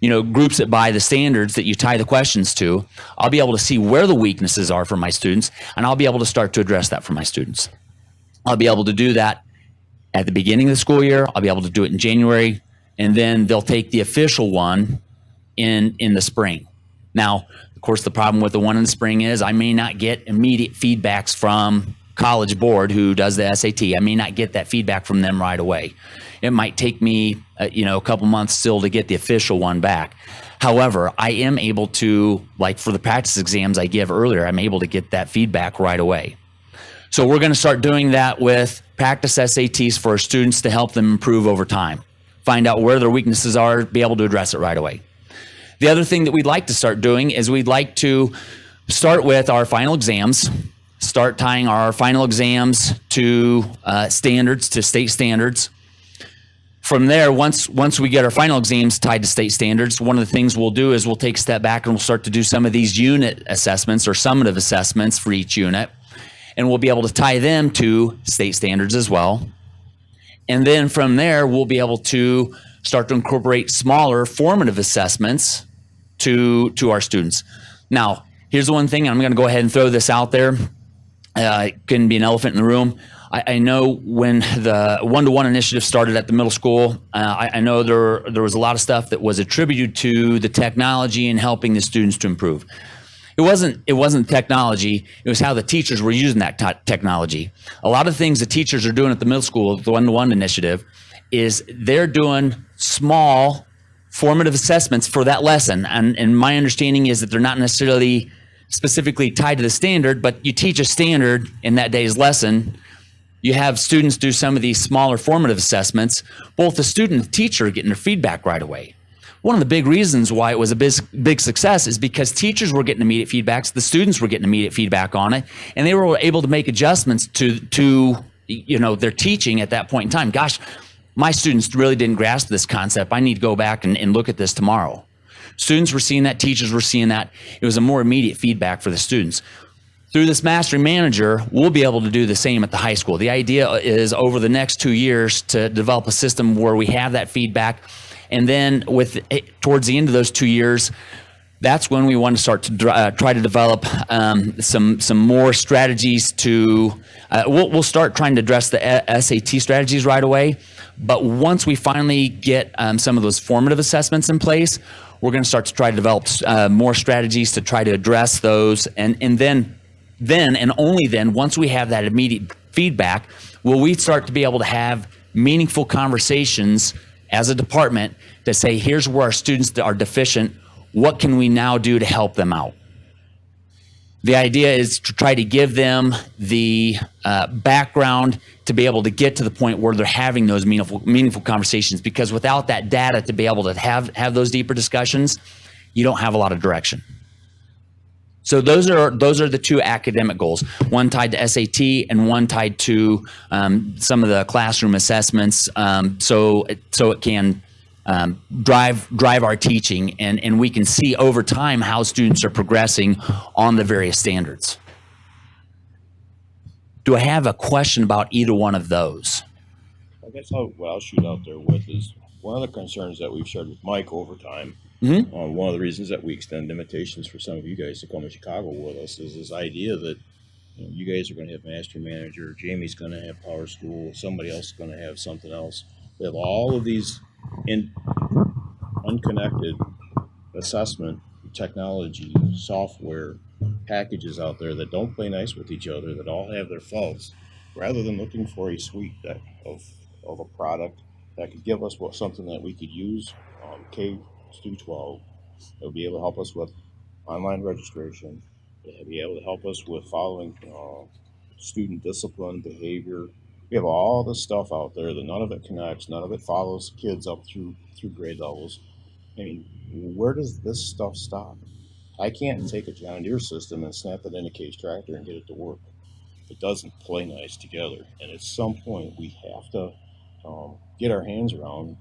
groups it by the standards that you tie the questions to. I'll be able to see where the weaknesses are for my students, and I'll be able to start to address that for my students. I'll be able to do that at the beginning of the school year. I'll be able to do it in January, and then they'll take the official one in the spring. Now, of course, the problem with the one in the spring is I may not get immediate feedbacks from College Board who does the SAT. I may not get that feedback from them right away. It might take me, a couple months still to get the official one back. However, I am able to, like for the practice exams I gave earlier, I'm able to get that feedback right away. So we're going to start doing that with practice SATs for our students to help them improve over time. Find out where their weaknesses are, be able to address it right away. The other thing that we'd like to start doing is we'd like to start with our final exams, start tying our final exams to standards, to state standards. From there, once we get our final exams tied to state standards, one of the things we'll do is we'll take a step back and we'll start to do some of these unit assessments or summative assessments for each unit, and we'll be able to tie them to state standards as well. And then from there, we'll be able to start to incorporate smaller formative assessments to our students. Now, here's the one thing, and I'm going to go ahead and throw this out there. It couldn't be an elephant in the room. I know when the one-to-one initiative started at the middle school, I know there was a lot of stuff that was attributed to the technology and helping the students to improve. It wasn't technology. It was how the teachers were using that technology. A lot of things the teachers are doing at the middle school, the one-to-one initiative, is they're doing small formative assessments for that lesson. And my understanding is that they're not necessarily specifically tied to the standard, but you teach a standard in that day's lesson. You have students do some of these smaller formative assessments. Both the student and the teacher are getting their feedback right away. One of the big reasons why it was a big success is because teachers were getting immediate feedbacks, the students were getting immediate feedback on it, and they were able to make adjustments to their teaching at that point in time. Gosh, my students really didn't grasp this concept. I need to go back and look at this tomorrow. Students were seeing that, teachers were seeing that. It was a more immediate feedback for the students. Through this Mastery Manager, we'll be able to do the same at the high school. The idea is over the next 2 years to develop a system where we have that feedback. And then towards the end of those 2 years, that's when we want to start to try to develop some more strategies to, we'll start trying to address the SAT strategies right away. But once we finally get some of those formative assessments in place, we're going to start to try to develop more strategies to try to address those. And then and only then, once we have that immediate feedback, will we start to be able to have meaningful conversations as a department to say, here's where our students are deficient. What can we now do to help them out? The idea is to try to give them the background to be able to get to the point where they're having those meaningful conversations, because without that data to be able to have those deeper discussions, you don't have a lot of direction. So those are the two academic goals, one tied to SAT and one tied to some of the classroom assessments, so it can drive our teaching, and we can see over time how students are progressing on the various standards. Do I have a question about either one of those? I guess what I'll shoot out there with is one of the concerns that we've shared with Mike over time. One of the reasons that we extend invitations for some of you guys to come to Chicago with us is this idea that you guys are going to have master manager, Jamie's going to have power school, somebody else is going to have something else. We have all of these unconnected assessment technology software packages out there that don't play nice with each other, that all have their faults, rather than looking for a suite of a product that could give us something that we could use K through 12. It would be able to help us with online registration. It would be able to help us with following student discipline, behavior. We have all this stuff out there that none of it connects, none of it follows kids up through grade levels. I mean, where does this stuff stop? I can't take a John Deere system and snap it in a Case tractor and get it to work. It doesn't play nice together. And at some point, we have to get our hands around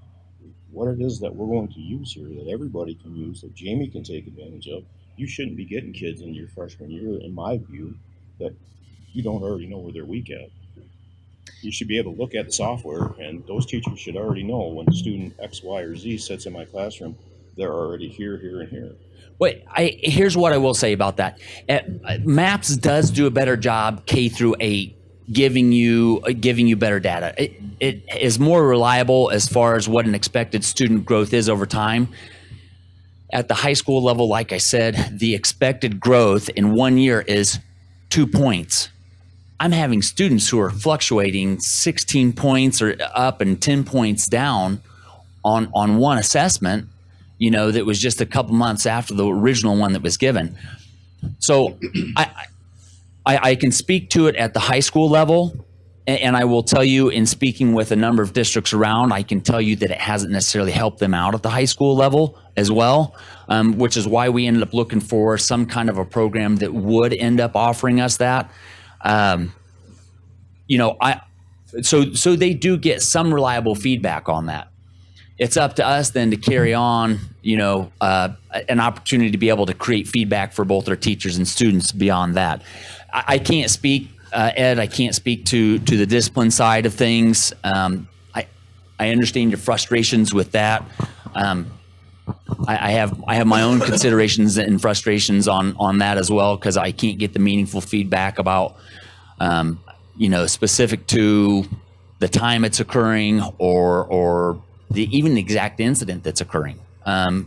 what it is that we're going to use here, that everybody can use, that Jamie can take advantage of. You shouldn't be getting kids into your freshman year, in my view, that you don't already know where they're weak at. You should be able to look at the software, and those teachers should already know when student X, Y, or Z sits in my classroom, they're already here, here, and here. Wait, here's what I will say about that. MAPS does do a better job K through 8 giving you better data. It is more reliable as far as what an expected student growth is over time. At the high school level, like I said, the expected growth in 1 year is 2 points. I'm having students who are fluctuating 16 points or up and 10 points down on one assessment, that was just a couple months after the original one that was given. So I can speak to it at the high school level, and I will tell you, in speaking with a number of districts around, I can tell you that it hasn't necessarily helped them out at the high school level as well, which is why we ended up looking for some kind of a program that would end up offering us that. So they do get some reliable feedback on that. It's up to us then to carry on, an opportunity to be able to create feedback for both our teachers and students beyond that. I can't speak, Ed, I can't speak to the discipline side of things. I understand your frustrations with that. I have my own considerations and frustrations on that as well, because I can't get the meaningful feedback about, specific to the time it's occurring or even the exact incident that's occurring. But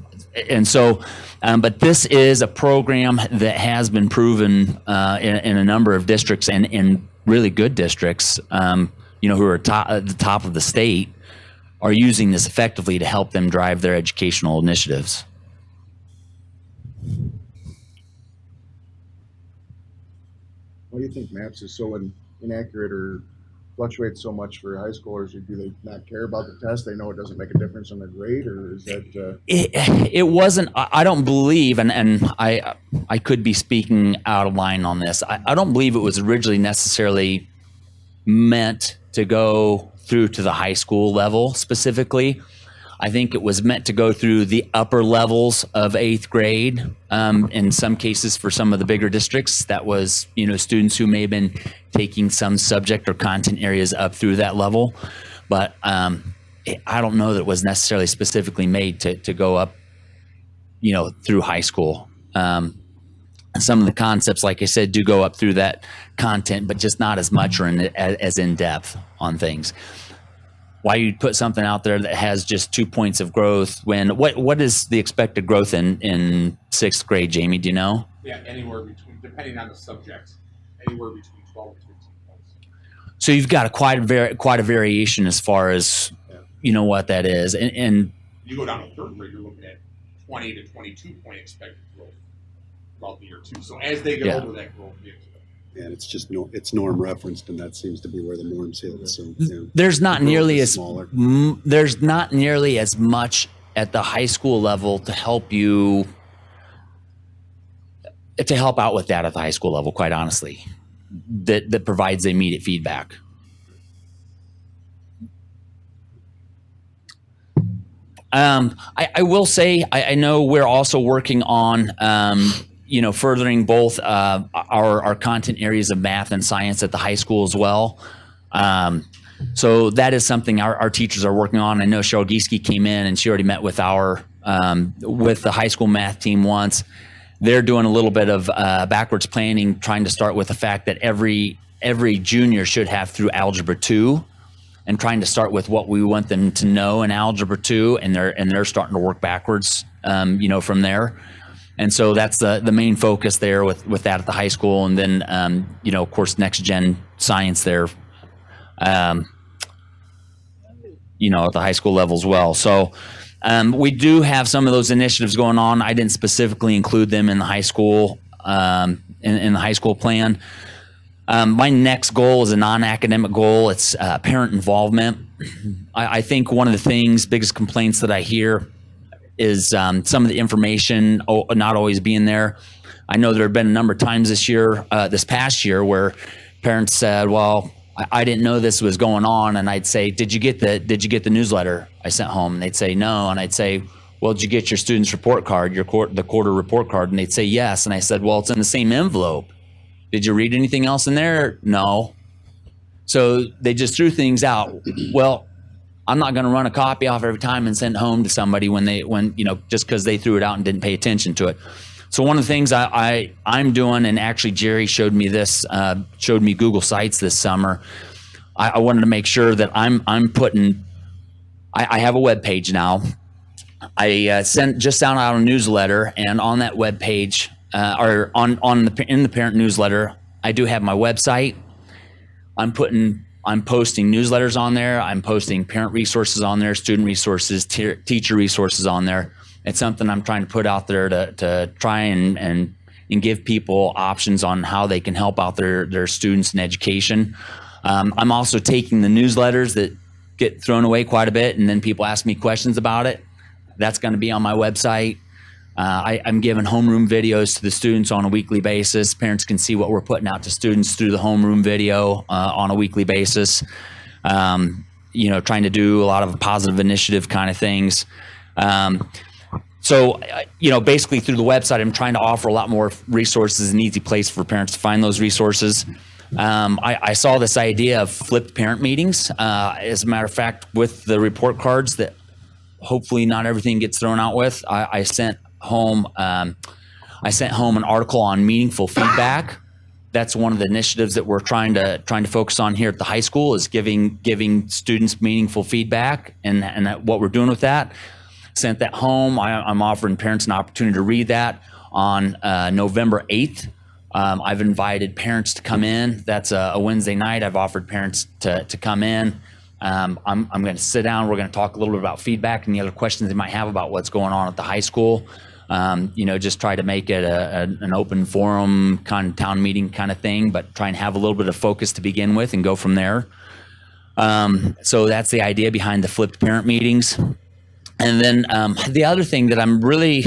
this is a program that has been proven in a number of districts and in really good districts, who are at the top of the state, are using this effectively to help them drive their educational initiatives. Why do you think MAPS is so inaccurate or fluctuates so much for high schoolers? Or do they not care about the test? They know it doesn't make a difference on the grade, or is that? It wasn't. I don't believe, and I could be speaking out of line on this. I don't believe it was originally necessarily meant to go through to the high school level specifically. I think it was meant to go through the upper levels of 8th grade. In some cases, for some of the bigger districts, that was, students who may have been taking some subject or content areas up through that level. But I don't know that it was necessarily specifically made to go up, through high school. Some of the concepts, like I said, do go up through that content, but just not as much or as in depth on things. Why you'd put something out there that has just 2 points of growth when what is the expected growth in 6th grade, Jamie? Do you know? Yeah, anywhere between, depending on the subject, anywhere between 12 and 15 points. So you've got quite a variation as far as what that is, and you go down to 3rd grade, you're looking at 20 to 22 point expected growth. throughout the year too. So as they get Yeah. older, that growth is. And it's just it's norm referenced, and that seems to be where the norms hit, so, you know. There's not the growth nearly is as smaller. there's not nearly as much at the high school level to help out with that at the high school level, quite honestly, that provides immediate feedback. I will say I know we're also working on furthering both our content areas of math and science at the high school as well. So that is something our teachers are working on. I know Cheryl Gieske came in and she already met with with the high school math team once. They're doing a little bit of backwards planning, trying to start with the fact that every junior should have through Algebra 2, and trying to start with what we want them to know in Algebra 2, and they're starting to work backwards, from there. And so that's the main focus there with that at the high school, and then of course next gen science there, at the high school level as well. So we do have some of those initiatives going on. I didn't specifically include them in the high school in the high school plan. My next goal is a non-academic goal. It's parent involvement. I think one of the biggest complaints that I hear is some of the information not always being there. I know there have been a number of times this past year, where parents said, "Well, I didn't know this was going on," and I'd say, "Did you get the newsletter I sent home?" And they'd say, "No," and I'd say, "Well, did you get your student's report card, the quarter report card?" And they'd say, "Yes," and I said, "Well, it's in the same envelope. Did you read anything else in there?" "No." So they just threw things out. Well, I'm not going to run a copy off every time and send it home to somebody just because they threw it out and didn't pay attention to it. So one of the things I'm doing, and actually Jerry showed me Google Sites this summer. I wanted to make sure that I'm putting. I have a web page now. I sent out a newsletter, and on that web page, or in the parent newsletter, I do have my website. I'm posting newsletters on there. I'm posting parent resources on there, student resources, teacher resources on there. It's something I'm trying to put out there to try and give people options on how they can help out their students in education. I'm also taking the newsletters that get thrown away quite a bit, and then people ask me questions about it. That's going to be on my website. I'm giving homeroom videos to the students on a weekly basis. Parents can see what we're putting out to students through the homeroom video on a weekly basis. Trying to do a lot of positive initiative kind of things. So basically through the website, I'm trying to offer a lot more resources, an easy place for parents to find those resources. I saw this idea of flipped parent meetings. As a matter of fact, with the report cards that hopefully not everything gets thrown out with, I sent home an article on meaningful feedback. That's one of the initiatives that we're trying to focus on here at the high school, is giving students meaningful feedback, and what we're doing with that. Sent that home. I'm offering parents an opportunity to read that on November 8th. I've invited parents to come in. That's a Wednesday night. I've offered parents to come in. I'm going to sit down. We're going to talk a little bit about feedback and the other questions they might have about what's going on at the high school. Just try to make it an open forum kind of town meeting kind of thing, but try and have a little bit of focus to begin with and go from there. So that's the idea behind the flipped parent meetings. And then the other thing that I'm really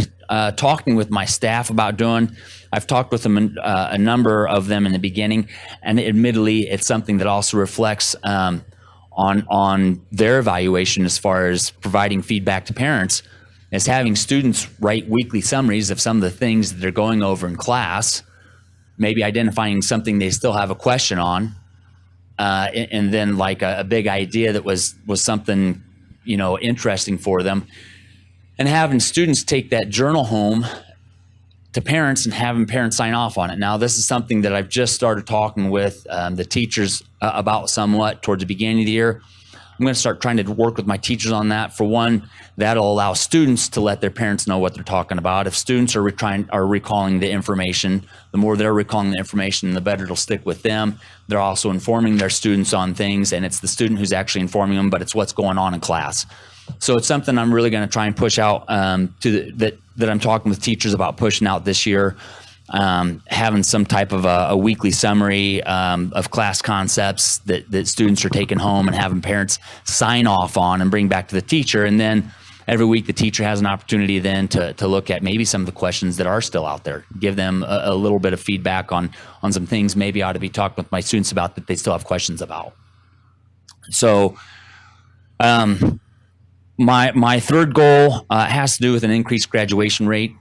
talking with my staff about doing, I've talked with them, a number of them in the beginning, and admittedly, it's something that also reflects on their evaluation as far as providing feedback to parents, is having students write weekly summaries of some of the things that they're going over in class, maybe identifying something they still have a question on, and then like a big idea that was something interesting for them, and having students take that journal home to parents and having parents sign off on it. Now, this is something that I've just started talking with the teachers about somewhat towards the beginning of the year. I'm going to start trying to work with my teachers on that. For one, that'll allow students to let their parents know what they're talking about. If students are recalling the information, the more they're recalling the information, the better it'll stick with them. They're also informing their students on things, and it's the student who's actually informing them, but it's what's going on in class. So it's something I'm really going to try and push out that I'm talking with teachers about pushing out this year. having some type of a weekly summary of class concepts that students are taking home and having parents sign off on and bring back to the teacher. And then every week the teacher has an opportunity then to look at maybe some of the questions that are still out there, give them a little bit of feedback on some things maybe I ought to be talking with my students about that they still have questions about. So my third goal has to do with an increased graduation rate.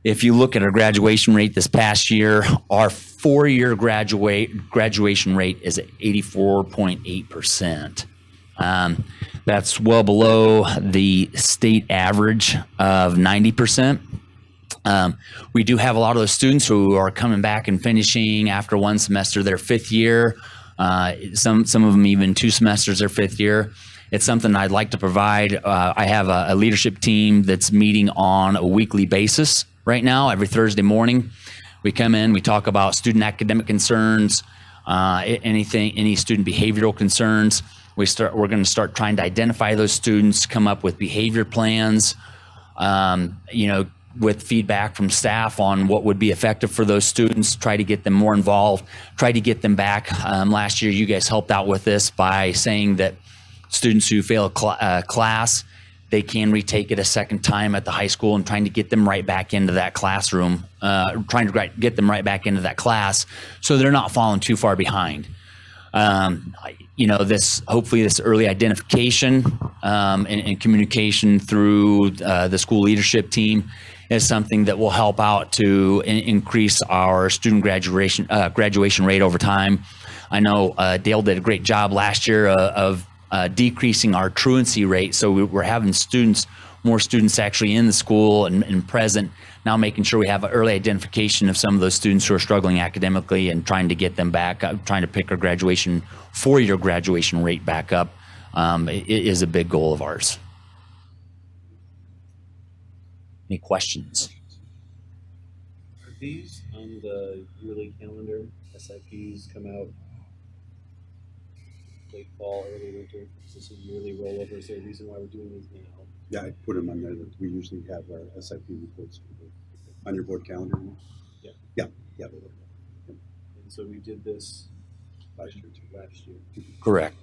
If you look at our graduation rate this past year, our four-year graduation rate is at 84.8%. That's well below the state average of 90%. We do have a lot of those students who are coming back and finishing after one semester their fifth year. Some of them even 2 semesters their fifth year. It's something I'd like to provide. I have a leadership team that's meeting on a weekly basis right now. Every Thursday morning, we come in, we talk about student academic concerns, any student behavioral concerns. We're going to start trying to identify those students, come up with behavior plans, with feedback from staff on what would be effective for those students, try to get them more involved, try to get them back. Last year, you guys helped out with this by saying that students who fail a class, they can retake it a second time at the high school, and trying to get them right back into that classroom, trying to get them right back into that class so they're not falling too far behind. Hopefully this early identification and communication through the school leadership team is something that will help out to increase our student graduation rate over time. I know Dale did a great job last year of decreasing our truancy rate, so we're having more students actually in the school and present, now making sure we have an early identification of some of those students who are struggling academically and trying to get them back, trying to pick our four-year graduation rate back up. It is a big goal of ours. Any questions? Are these on the yearly calendar? SIPs come out late fall, early winter. Is this a yearly rollover? Is there a reason why we're doing these now? Yeah, I put them on there. We usually have our SIP reports on your board calendar. Yeah. Yeah. And so we did this Last year too. Correct.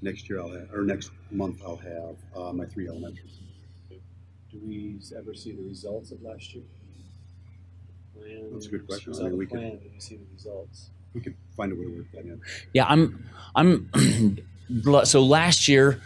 Next month I'll have my 3 elementaries. Do we ever see the results of last year? That's a good question. Did we see the results? We could find a way to work that in. Yeah, so last year,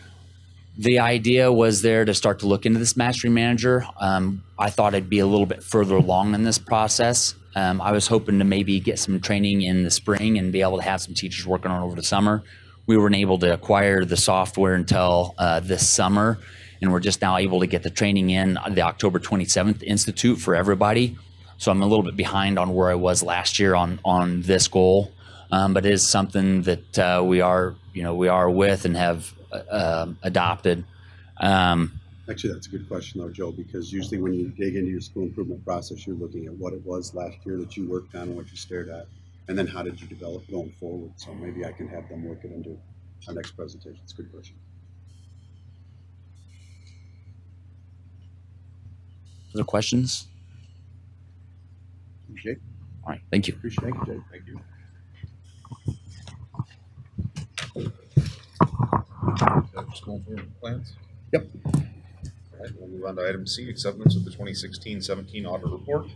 the idea was there to start to look into this mastery manager. I thought I'd be a little bit further along in this process. I was hoping to maybe get some training in the spring and be able to have some teachers working on it over the summer. We weren't able to acquire the software until this summer, and we're just now able to get the training in the October 27th Institute for everybody. So I'm a little bit behind on where I was last year on this goal, but it is something that we are with and have adopted. Actually, that's a good question though, Joe, because usually when you dig into your school improvement process, you're looking at what it was last year that you worked on and what you stared at, and then how did you develop going forward. So maybe I can have them work it into our next presentation. It's a good question. Other questions? Appreciate it. All right, thank you. Appreciate it. Thank you, Jay. Thank you. School improvement plans? Yep. All right, we'll move on to item C, acceptance of the 2016-17 audit report.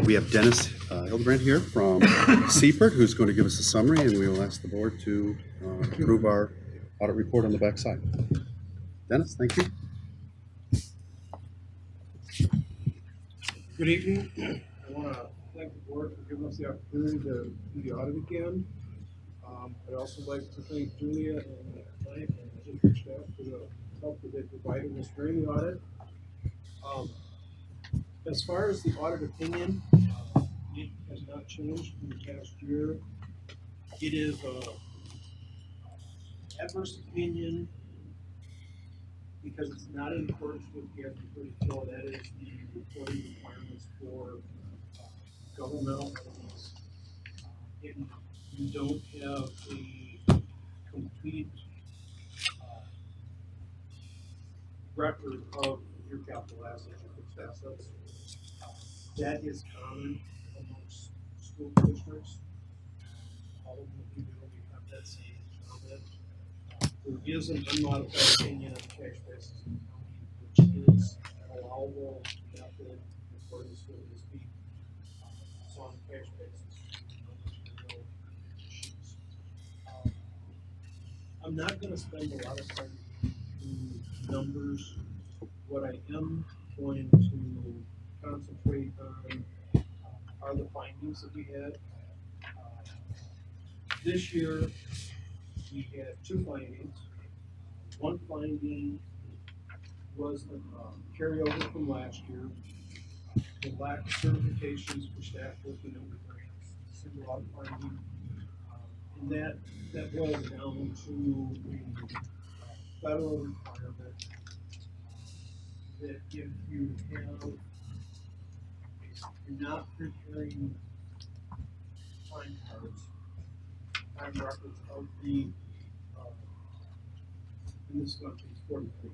We have Dennis Hildebrand here from Seaford, who's going to give us a summary, and we will ask the board to approve our audit report on the back side. Dennis, thank you. Good evening. I want to thank the board for giving us the opportunity to do the audit again. I'd also like to thank Julia and Mike and the district staff for the help that they provided us during the audit. As far as the audit opinion, it has not changed in the past year. It is adverse opinion because it's not in accordance with the FD34. That is the reporting requirements for governmental entities. And you don't have a complete record of your capital assets or fixed assets. That is common amongst school districts. All of them, we have that same comment. There is an unmodified opinion on cash basis in the county, which is an allowable method in accordance with this being. So on a cash basis, no material issues. I'm not gonna spend a lot of time in numbers. What I am going to concentrate on are the findings that we had. This year, we had two findings. One finding was the carryover from last year, the lack of certifications for staff working under grants, single out finding. And that boils down to the federal requirement that if you have, you're not preparing time cards, time records of the, in this country, it's 43.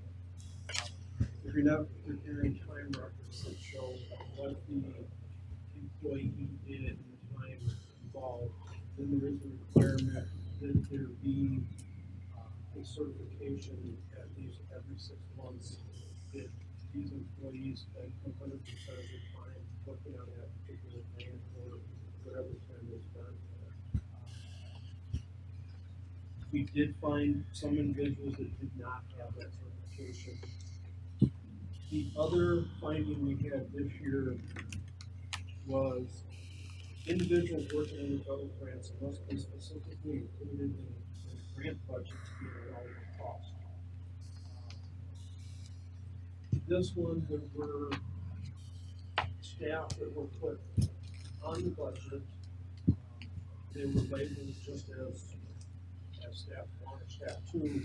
If you're not preparing time records that show what the employee did in the time involved, then there is a requirement that there be a certification at least every 6 months that these employees spend 100% of their time working on that particular grant or whatever time they spent. We did find some individuals that did not have that certification. The other finding we had this year was individuals working in the federal grants must be specifically included in the grant budget to be an allowable cost. This one, there were staff that were put on the budget. They were labeled just as staff one or staff two.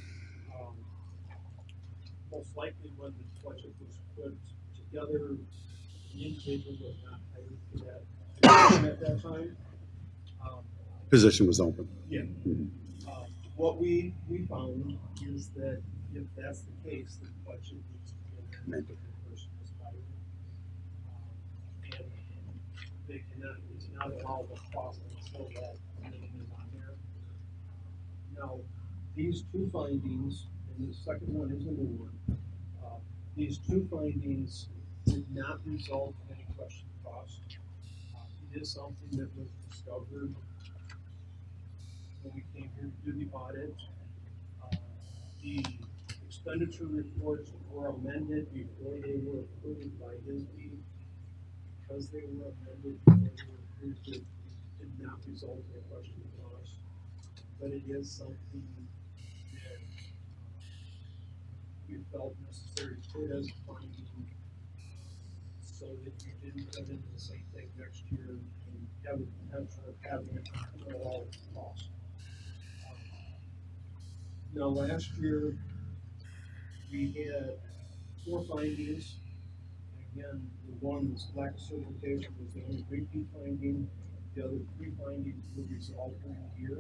Most likely when the budget was put together, the individual was not hired for that position at that time. Position was open. Yeah. What we found is that if that's the case, the budget needs to be amended if the person is hired. And they cannot, it's not allowable cost until that name is on there. Now, these two findings, and the second one is a new one, these two findings did not result in any question of cost. It is something that was discovered when we came here to do the audit. The expenditure reports were amended before they were approved by ISB. Because they were amended before they were approved, it did not result in a question of cost. But it is something that we felt necessary to put as a finding so that you didn't come into the same thing next year and have the potential of having it all cost. Now, last year, we had 4 findings. Again, the one was lack of certification was the only repeat finding. The other 3 findings were resolved during the year.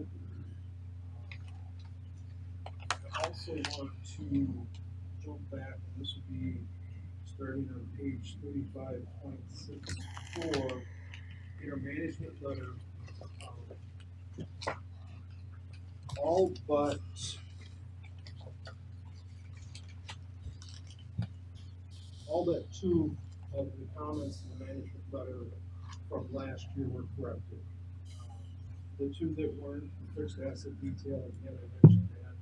I also want to jump back, and this would be starting on page 35.64 in our management letter. All but two of the comments in the management letter from last year were corrected. The 2 that weren't, fixed asset detail, again, I mentioned that.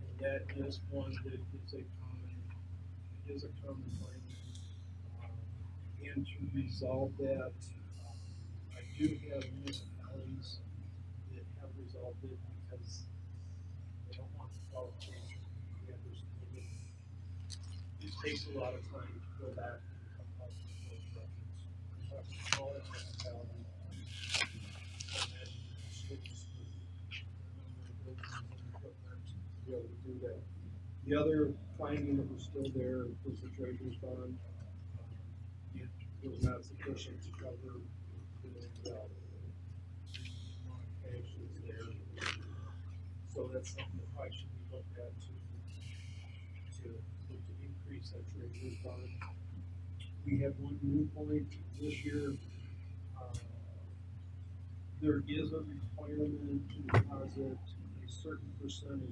And that is one that is a common finding. And to resolve that, I do have municipalities that have resolved it because they don't want the qualification to be understood. It takes a lot of time to go back and come up with those records. We have a smaller municipality. Imagine the schools with the number of buildings and equipment to be able to do that. The other finding that was still there was the treasurer's bond. It was not sufficient to cover the amount of cash that's there. So that's something that probably should be looked at to look to increase that treasurer's bond. We have one new point this year. there is a requirement to deposit a certain percent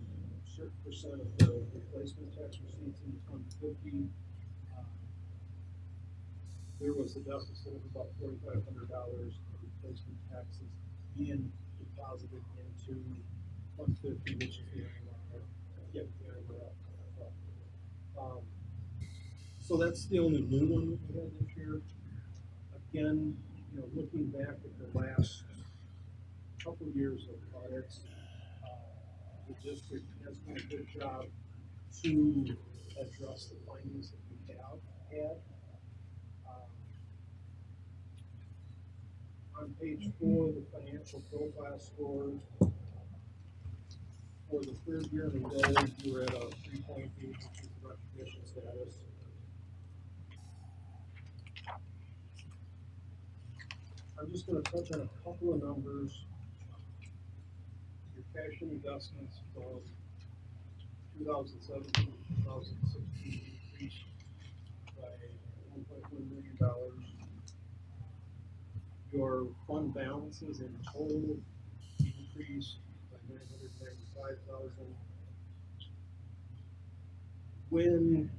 of the replacement tax receipts into Fund 50. There was a deficit of about $4,500 of replacement taxes being deposited into Fund 50, which is the IMRF. Yeah, the IMRF. So that's the only new one that we had this year. Again, looking back at the last couple years of audits, the district has done a good job to address the findings that we have had. On page 4, the financial profile scores, for the third year in a row, you were at a 3.8, which is recognition status. I'm just going to touch on a couple of numbers. Your cash and investments from 2017 to 2016 increased by $1.1 million. Your fund balances in total increased by $995,000. When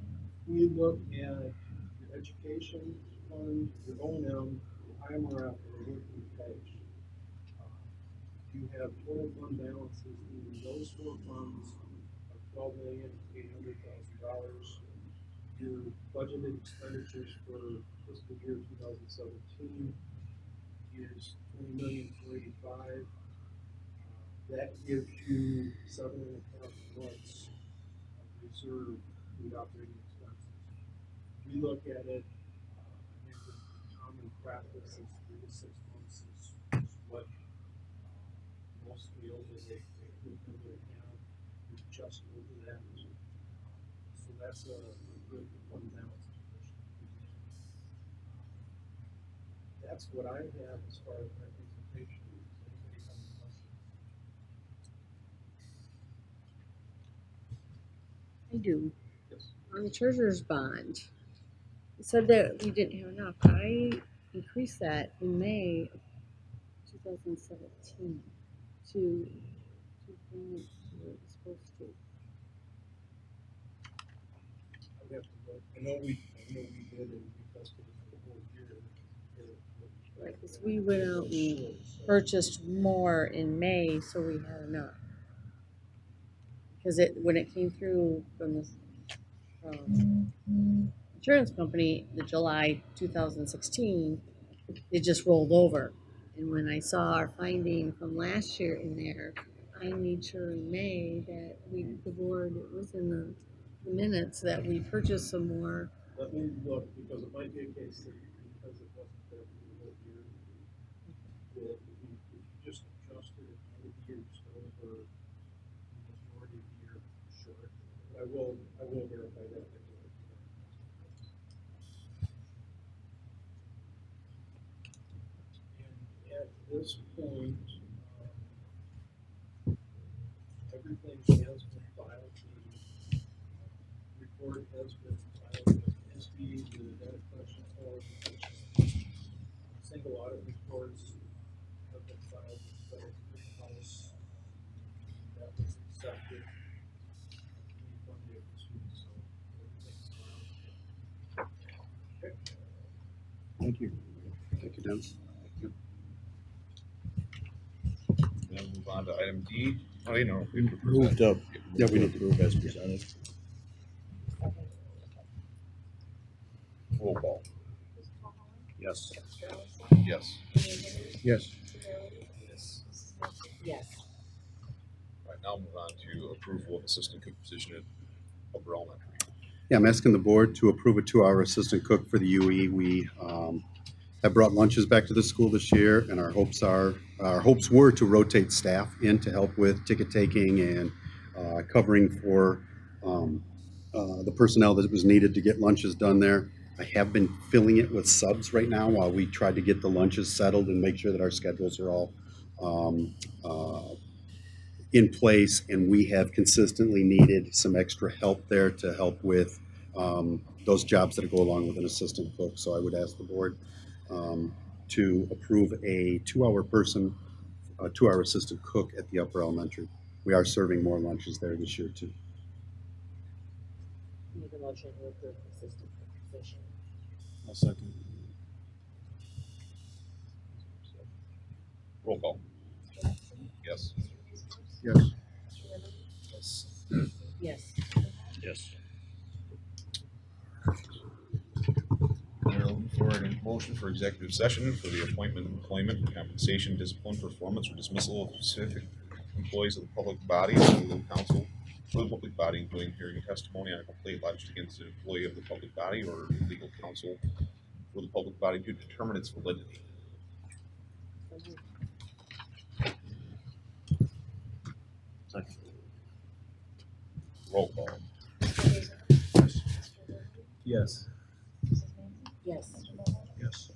we look at your education fund, your O&M, IMRF, and working cash, you have total fund balances in those four funds of $12,800,000. Your budgeted expenditures for fiscal year 2017 is $20,485,000. That gives you 7.5 months of reserve food operating expenses. We look at it, I think the common practice is 3 to 6 months is what most feel is a good number to have. We're just over that. So that's a good fund balance position. That's what I have as far as my presentation. Does anybody have any questions? I do. Yes. On the treasurer's bond, it said that we didn't have enough. I increased that in May of 2017 to bring it to where it's supposed to. I would have to look. I know we did and we tested it for the whole year. Right, because we went out and purchased more in May, so we had enough. Because when it came through from the insurance company, the July 2016, it just rolled over. And when I saw our finding from last year in there, I made sure in May that the board, it was in the minutes that we purchased some more. Let me look, because it might be a case that because it wasn't there for the whole year, that if you just adjusted it for the year, just over the majority of the year, sure. But I will verify that. And at this point, everything has been filed. The report has been filed with SB, the data collection form, single audit reports have been filed with the Federal House. That was accepted. Refunded too, so everything's filed. Okay. Thank you. Thank you, Dennis. Then move on to item D. Oh, you know, we Moved up. Yeah, we need to Approve as presented. roll call. Yes. Yes. Yes. Yes. Right now, move on to approval of assistant cook position at Upper Elementary. Yeah, I'm asking the board to approve a 2-hour assistant cook for the UE. We have brought lunches back to the school this year, and our hopes were to rotate staff in to help with ticket taking and covering for the personnel that was needed to get lunches done there. I have been filling it with subs right now while we try to get the lunches settled and make sure that our schedules are all in place, and we have consistently needed some extra help there to help with those jobs that go along with an assistant cook. So I would ask the board to approve a 2-hour person a 2-hour assistant cook at the upper elementary. We are serving more lunches there this year too. Make a motion to approve the assistant position. I'll second. Roll call. Yes. Yes. Yes. Yes. We're looking for a motion for executive session for the appointment, employment, compensation, discipline, performance, or dismissal of specific employees of the public body or legal counsel for the public body, including hearing testimony on a complaint lodged against an employee of the public body or legal counsel for the public body to determine its validity. Roll call. Yes. Yes. Yes. Yes.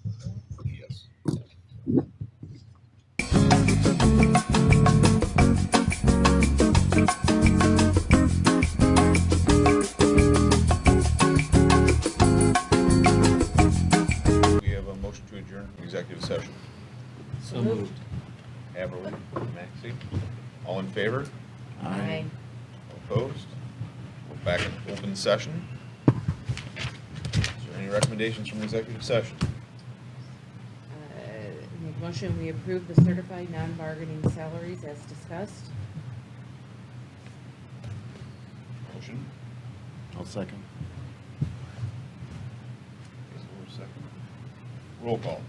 We have a motion to adjourn from executive session. So moved. Haverly, Maxey, all in favor? Aye. Opposed? We're back in open session. Is there any recommendations from executive session? Make a motion, we approve the certified non-bargaining salaries as discussed. Motion? I'll second. Is there a second? Roll call.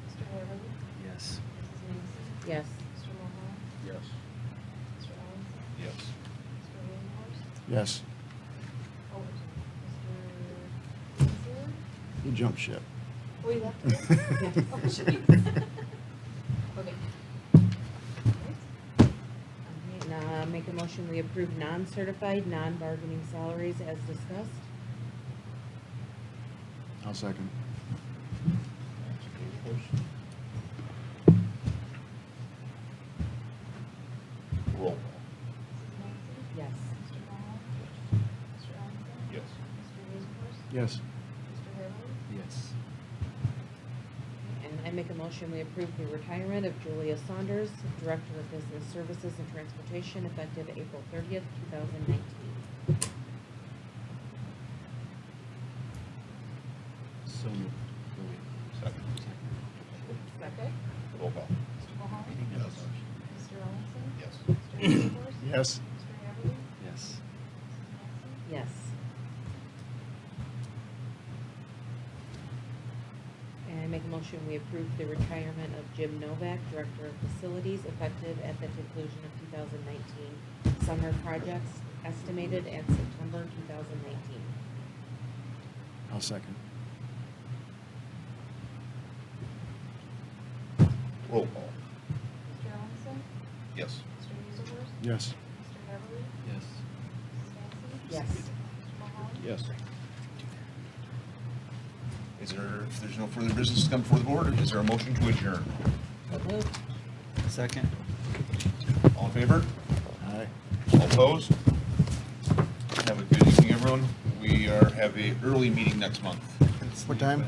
Mr. Haverly? Yes. Mrs. Maxey? Yes. Mr. Mahoney? Yes. Mr. Ellingson? Yes. Mr. Williams? Yes. Overton? Mr. Kinzer? You jump ship. Oh, you left it? Oh, jeez. Okay. Okay, now make a motion, we approve non-certified, non-bargaining salaries as discussed. I'll second. Roll call. Mrs. Maxey? Yes. Mr. Mahoney? Mr. Ellingson? Yes. Mr. Williams? Yes. Mr. Haverly? Yes. And I make a motion, we approve the retirement of Julia Saunders, Director of Business Services and Transportation, effective April 30th, 2019. So moved. Second. Second. Roll call. Mr. Mahoney? Yes. Mr. Ellingson? Yes. Mr. Williams? Yes. Mr. Haverly? Yes. Mrs. Maxey? Yes. And I make a motion, we approve the retirement of Jim Novak, Director of Facilities, effective at the conclusion of 2019 summer projects, estimated at September 2019. I'll second. Roll call. Mr. Ellingson? Yes. Mr. Hazelworth? Yes. Mr. Haverly? Yes. Mrs. Maxey? Yes. Mr. Mahoney? Yes. Is there, if there's no further business to come before the board, is there a motion to adjourn? So moved. Second. All in favor? Aye. All opposed? Have a good evening, everyone. We have a early meeting next month. What time?